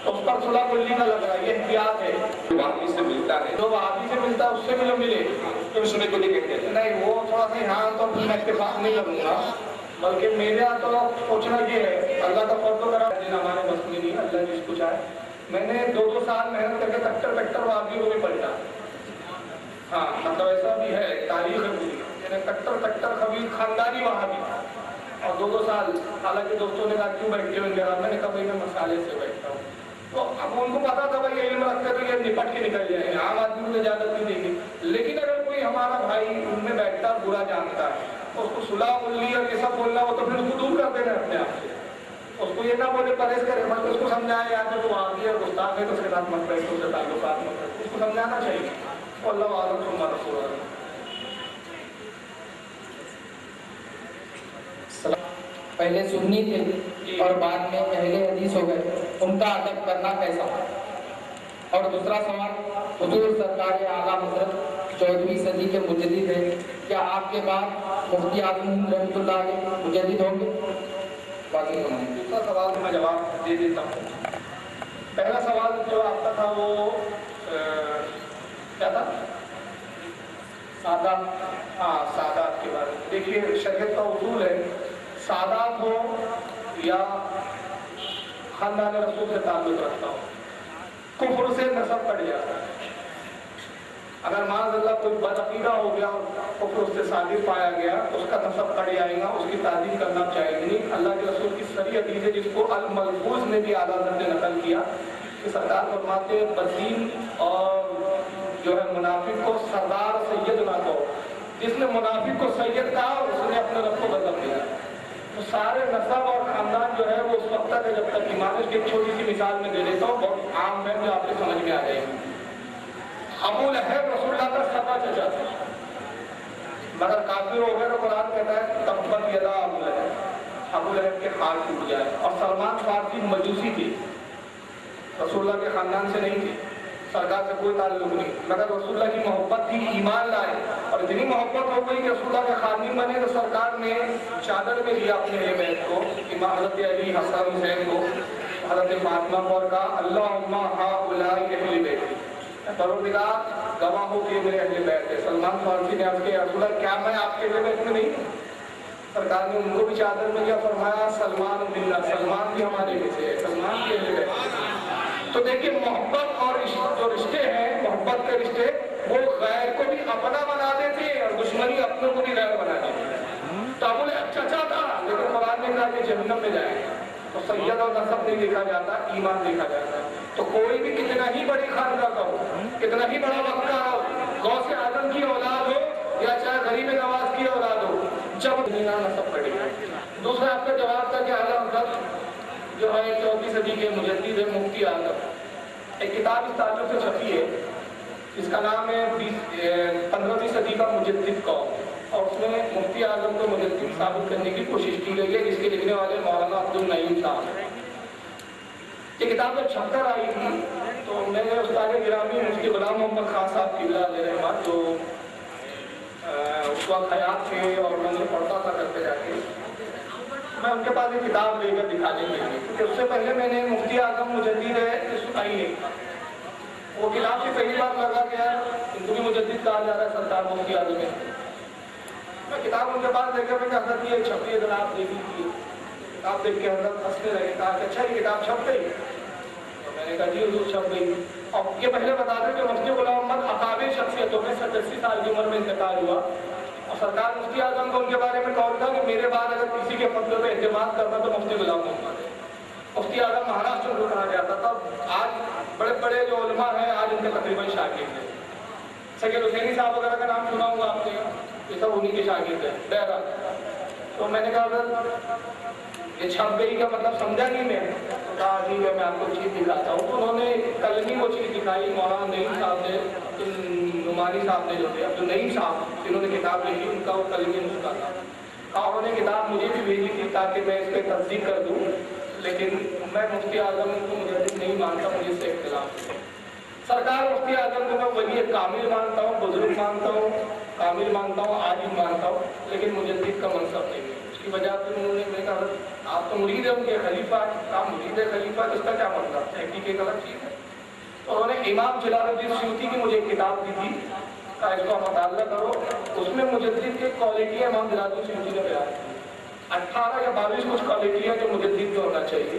تو اس پر صلح کلی کا لگ رہا ہے، یہ احتیاط ہے۔ جو وہابی سے ملتا ہے، جو وہابی سے ملتا ہے اس سے بھی جو ملے تو سنت کلی کہتے ہیں نہیں، وہ تھوڑا سا یہاں تو میں اتفاق نہیں کروں گا، بلکہ میرے یہاں تو سوچنا یہ ہے اللہ کا فضل و کرم ہمارے بس میں نہیں، اللہ جس کو چاہے میں نے 2 سال محنت کر کے کٹر وہابی کو بھی پلٹا. ہاں مطلب ایسا بھی ہے, تاریخ ہے پوری. میں نے کٹر خبیر خاندانی وہابی اور 2 سال, حالانکہ دوستوں نے کہا کیوں بیٹھتے ہوئے گیا, میں نے کہا بھائی میں مسالے سے بیٹھتا ہوں. تو اب ان کو پتا تھا بھائی علم رکھتے تو یہ نپٹ کے نکل جائیں گے, عام آدمی کو اجازت نہیں دیں گے. لیکن اگر کوئی ہمارا بھائی ان میں بیٹھتا برا جانتا ہے, اس کو صلح بولنی اور یہ سب بولنا ہو تو پھر اس کو دور کر دینا اپنے آپ سے. اس کو یہ نہ بولے پرہیز کرے, بلکہ اس کو سمجھائے یار جو آگے اور گستاخ ہے تو اس کے ساتھ مت بیٹھو, اس سے تعلقات مت رکھو, اس کو سمجھانا چاہیے. اللہ عالم ثم رسول اللہ. پہلے سنی تھے اور بعد میں اہل حدیث ہو گئے, ان کا ادب کرنا کیسا؟ اور دوسرا سوال, حضور سرکار اعلیٰ حضرت 14ویں صدی کے مجدد ہیں, کیا آپ کے بعد مفتی اعظم ہند رحمۃ اللہ علیہ مجدد ہوں گے؟ باقی دوسرا سوال میں جواب دے دیتا ہوں. پہلا سوال جو آپ کا تھا وہ کیا تھا؟ سادات. ہاں سادات کے بارے میں. دیکھیے شریعت کا اصول ہے, سادات ہو یا خاندان رسول سے تعلق رکھتا ہو, کفر سے نسب کٹ جاتا ہے. اگر معاذ اللہ کوئی بدعقیدہ ہو گیا اور کفر اس سے صادر پایا گیا تو اس کا نسب کٹ جائے گا, اس کی تعظیم کرنا چاہیے نہیں. اللہ کے رسول کی صریح حدیث ہے جس کو الملفوظ نے بھی اعلیٰ حضرت نے نقل کیا کہ سرکار فرماتے ہیں بدین اور جو ہے منافق کو سردار سید نہ کہو. جس نے منافق کو سید کہا اس نے اپنے رب کو غضب دیا. تو سارے نسب اور خاندان جو ہے وہ اس وقت تک ہے جب تک ایمان. اس کی ایک چھوٹی سی مثال میں دے دیتا ہوں, بہت عام ہے جو آپ کو سمجھ میں آ جائے گی. ابو لہب رسول اللہ کا سگا چچا تھا, مگر کافر ہو گئے تو قرآن کہتا ہے تبت یدا ابو لہب, ابو لہب کے ہاتھ ٹوٹ جائے. اور سلمان فارسی مجوسی تھی, رسول اللہ کے خاندان سے نہیں تھی, سرکار سے کوئی تعلق نہیں, مگر رسول اللہ کی محبت تھی, ایمان لائے اور اتنی محبت ہو گئی کہ رسول اللہ کے خادم بنے. تو سرکار نے چادر میں لیا اپنے اہل بیت کو, امام حضرت علی حسن حسین کو, حضرت فاطمہ کو, اور کہا اللہم ہؤلاء اہل بیتی, پروردگار گواہ ہو کہ میرے اہل بیت ہے. سلمان فارسی نے عرض کیا رسول اللہ کیا میں آپ کے اہل بیت میں نہیں؟ سرکار نے ان کو بھی چادر میں لیا, فرمایا سلمان منا, سلمان بھی ہمارے میں سے ہے, سلمان بھی اہل بیت ہے. تو دیکھیں محبت اور جو رشتے ہیں, محبت کے رشتے وہ غیر کو بھی اپنا بنا دیتے ہیں اور دشمنی اپنوں کو بھی غیر بنا دیتے ہیں. تو ابو لہب چچا تھا لیکن قرآن نے کہا کہ جہنم میں جائے گا. تو سید اور نسب نہیں دیکھا جاتا, ایمان دیکھا جاتا ہے. تو کوئی بھی کتنا ہی بڑی خاندان کا ہو, کتنا ہی بڑا وقت ہو, غوث اعظم کی اولاد ہو یا چاہے غریب نواز کی اولاد ہو, جب نسب کٹے گا. دوسرا آپ کا جواب تھا کہ اعلیٰ حضرت جو ہے 14ویں صدی کے مجدد ہے مفتی اعظم. ایک کتاب اس تعلق سے چھپی ہے, اس کا نام ہے 15ویں صدی کا مجدد قوم, اور اس میں مفتی اعظم کو مجدد ثابت کرنے کی کوشش کی گئی ہے, جس کے لکھنے والے مولانا عبد النعیم صاحب ہیں. یہ کتاب جب چھپ کر آئی تھی تو میں نے استاد گرامی مفتی غلام محمد خان صاحب کی علیہ رحمت جو اس وقت حیات تھے اور میں نے پڑھتا تھا کرتے جا کے, میں ان کے پاس یہ کتاب لے کر دکھانے کے لیے, کیونکہ اس سے پہلے میں نے مفتی اعظم مجدد ہے سنا ہی نہیں تھا. وہ کتاب سے پہلی بار لگا گیا, ان کو بھی مجدد کہا جا رہا ہے سرکار مفتی اعظم ہے. میں کتاب ان کے پاس لے کر میں حضرت یہ چھپی ہے ذرا آپ دیکھ لیجیے. کتاب دیکھ کے حضرت ہنسنے لگے, کہا کہ اچھا یہ کتاب چھپ گئی؟ تو میں نے کہا جی حضور چھپ گئی. اور یہ پہلے بتا دیں کہ مفتی غلام محمد اکابر شخصیتوں میں 87 سال کی عمر میں انتقال ہوا, اور سرکار مفتی اعظم کو ان کے بارے میں قول تھا کہ میرے بعد اگر کسی کے فتوے پہ اعتماد کرنا تو مفتی غلام محمد ہے. مفتی اعظم مہاراشٹر کو کہا جاتا تھا. آج بڑے بڑے جو علماء ہیں آج ان کے تقریباً شاگرد ہیں. سید حسینی صاحب وغیرہ کا نام سنا ہوں آپ نے, یہ سب انہی کے شاگرد ہیں. بہرحال تو میں نے کہا اگر یہ چھپ گئی کا مطلب سمجھا نہیں میں, تو کہا ٹھیک ہے میں آپ کو چیز دکھاتا ہوں. تو انہوں نے کل ہی وہ چیز دکھائی, مولانا نعیم صاحب نے, نعمانی صاحب نے جو تھے, عبد النعیم صاحب جنہوں نے کتاب لکھی, ان کا وہ کلمی نسخہ تھا. اور انہوں نے کتاب مجھے بھی بھیجی تھی تاکہ میں اس پہ تصدیق کر دوں, لیکن میں مفتی اعظم کو مجدد نہیں مانتا, مجھے اس سے اختلاف ہے. سرکار مفتی اعظم کو میں ولی کامل مانتا ہوں, بزرگ مانتا ہوں, کامل مانتا ہوں, عالم مانتا ہوں, لیکن مجدد کا منصب نہیں ہے. اس کی وجہ سے انہوں نے میں کہا آپ تو مرید ہیں ان کے, خلیفہ کا مرید ہے, خلیفہ اس کا کیا مطلب, تحقیق ایک الگ چیز ہے. تو انہوں نے امام جلال الدین سیوطی کی مجھے ایک کتاب دی تھی, کہا اس کو آپ مطالعہ کرو. اس میں مجدد کی کوالٹی امام جلال الدین سیوطی نے بیان کی, 18 یا 22 کچھ کوالٹی ہے جو مجدد میں ہونا چاہیے.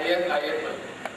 IS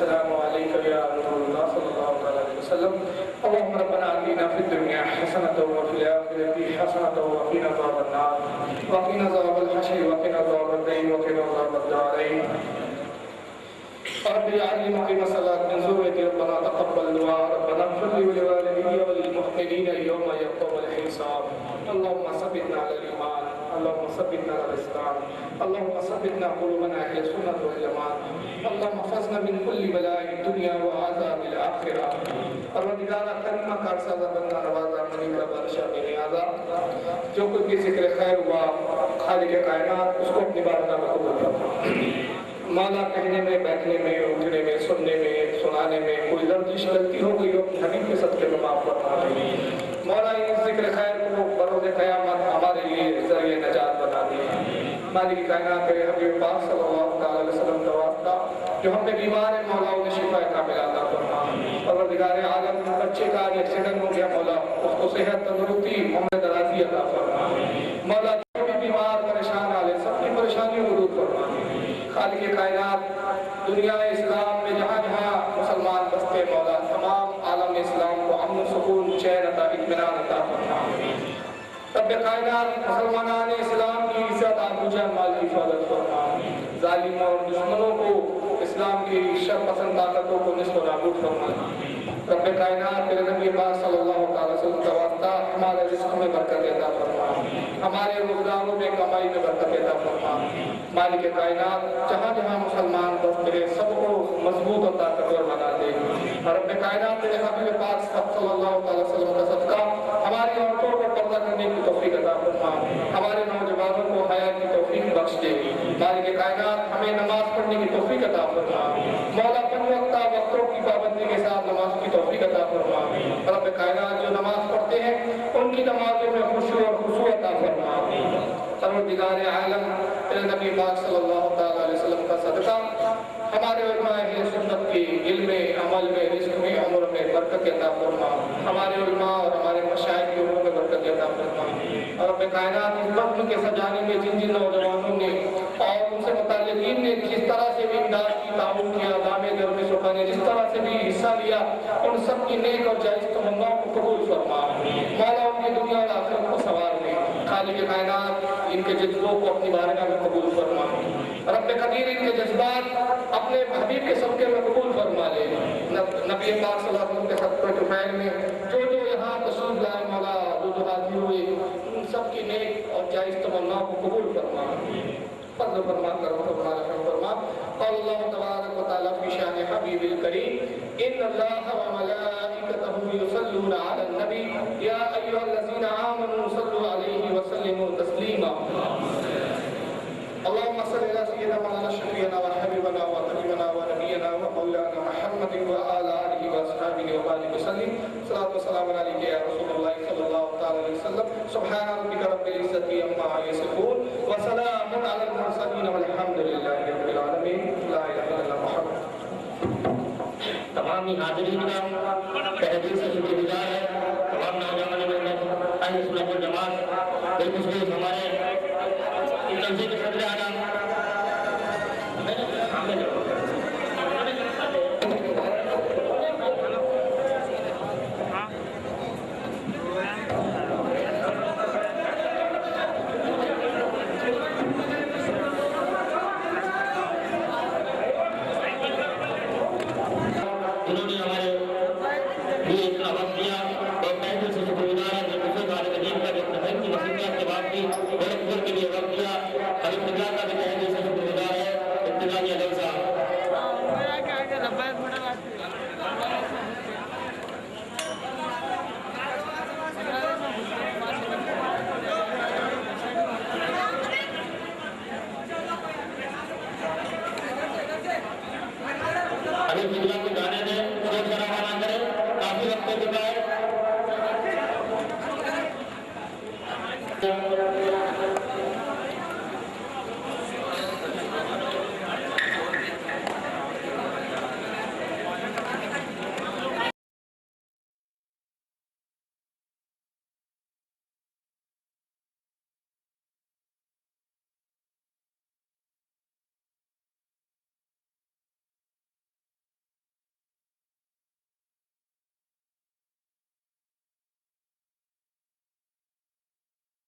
والسلام عليك يا رسول الله صلى الله عليه وسلم. اللهم ربنا آتنا في الدنيا حسنة وفي الآخرة حسنة وقنا عذاب النار وقنا عذاب الحشر وقنا عذاب الدين وقنا عذاب الدارين. رب اجعلني مقيم الصلاة من ذريتي ربنا تقبل دعاء ربنا اغفر لي ولوالدي وللمؤمنين يوم يقوم الحساب. اللهم ثبتنا على الإيمان، اللهم ثبتنا على الإسلام، اللهم ثبتنا قلوبنا أهل السنة والجماعة، اللهم احفظنا من كل بلاء الدنيا وعذاب الآخرة. پروردگارہ کلمہ کا سزا بندہ نوازا منی کا بادشاہ میں نیازا، جو کوئی بھی ذکر خیر ہوا خالق کائنات اس کو اپنی بارگاہ میں قبول فرما. مولا کہنے میں، بیٹھنے میں، اٹھنے میں، سننے میں، سنانے میں کوئی لفظ غلطی ہو گئی ہو حبیب کے صدقے میں معاف فرما دے. مولا اس ذکر خیر کو بروز قیامت ہمارے لیے ذریعہ نجات بنا دے. مالک کائنات کے حبیب پاک صلی اللہ علیہ وسلم کا واسطہ جو ہم پہ بیمار ہے مولا انہیں شفا کامل عطا فرما. پروردگار عالم بچے کا آج ایکسیڈنٹ ہو گیا مولا اس کو صحت تندرستی عمر درازی عطا فرما. مولا جو بھی بیمار پریشان والے سب کی پریشانیوں کو دور فرما. خالق کائنات دنیا اسلام میں جہاں جہاں مسلمان بستے مولا تمام عالم اسلام کو امن و سکون چین عطا اطمینان عطا فرما. رب کائنات مسلمان اسلام کی عزت آبرو جان مال کی حفاظت فرما. ظالموں اور دشمنوں کو اسلام کی شر پسند طاقتوں کو نصف و نابود فرما. رب کائنات تیرے نبی پاک صلی اللہ علیہ وسلم کا واسطہ ہمارے رزق میں برکت عطا فرما، ہمارے روزگاروں میں کمائی میں برکت عطا فرما. مالک کائنات جہاں جہاں مسلمان بستے سب کو مضبوط اور طاقتور بنا دے. رب کائنات تیرے حبیب پاک صلی اللہ علیہ وسلم کا صدقہ ہماری عورتوں کو پردہ کرنے کی توفیق عطا فرما، ہمارے نوجوانوں کو حیا کی توفیق بخش دے. مالک کائنات ہمیں نماز پڑھنے کی توفیق عطا فرما. مولا پنجوقتہ وقتوں کی پابندی کے ساتھ نماز کی توفیق عطا فرما. رب کائنات جو نماز پڑھتے ہیں ان کی نمازوں میں خشوع اور خضوع عطا فرما. پروردگار عالم تیرے نبی پاک صلی اللہ علیہ وسلم کا صدقہ ہمارے علماء اہل سنت کی علم عمل میں رزق میں عمر میں برکت عطا فرما. ہمارے علماء اور ہمارے مشائخ کی عمر میں برکت عطا فرما. اور رب کائنات اس وقت کے سجانے میں جن جن نوجوانوں نے اور ان سے متعلقین نے جس طرح سے بھی امداد کی تعاون کیا دامے در میں سکھا نے جس طرح سے بھی حصہ لیا ان سب کی نیک اور جائز تمناؤں کو قبول فرما. مولا ان کی دنیا اور آخرت کو سنوار دے. خالق کائنات ان کے جذبوں کو اپنی بارگاہ میں قبول فرما. رب قدیر ان کے جذبات اپنے حبیب کے صدقے میں قبول فرما لے. نبی پاک صلی اللہ علیہ وسلم کے صدقے کے فعل میں جو یہاں تشریف لائے مولا جو حاضر ہوئے ان سب کی نیک اور جائز تمناؤں کو قبول فرما. فضل فرما کرم فرما رحم فرما. قال اللہ تبارک و تعالی فی شان حبیب الکریم ان اللہ وملائکتہ یصلون علی النبی یا ایھا الذین آمنوا صلوا علیہ وسلموا تسلیما. اللهم صل على سيدنا مولانا شفيعنا وحبيبنا وطبيبنا ونبينا ومولانا محمد وعلى آله وأصحابه وبارك وسلم. صلاة وسلام عليك يا رسول الله صلى الله عليه وسلم. سبحان ربك رب العزة عما يصفون وسلام على المرسلين والحمد لله رب العالمين. لا إله إلا الله محمد. تمام حاضرین کا تہہ دل سے شکر گزار ہے. تمام نوجوانوں میں اہل سنت والجماعت بالخصوص ہمارے تنظیم صدر اعظم انہوں نے ہمارے لیے اتنا وقت دیا اور تہہ دل سے شکر گزار ہے. بالخصوص عالم دین کا جو نظر کی وسیعت کے بعد بھی بلکہ کے لیے وقت دیا. حبیب اللہ کا بھی تہہ دل سے شکر گزار ہے. ابتدائی علیہ صاحب حبیب اللہ کو گانے دیں شور شرابہ نہ کریں. کافی وقت ہو چکا ہے.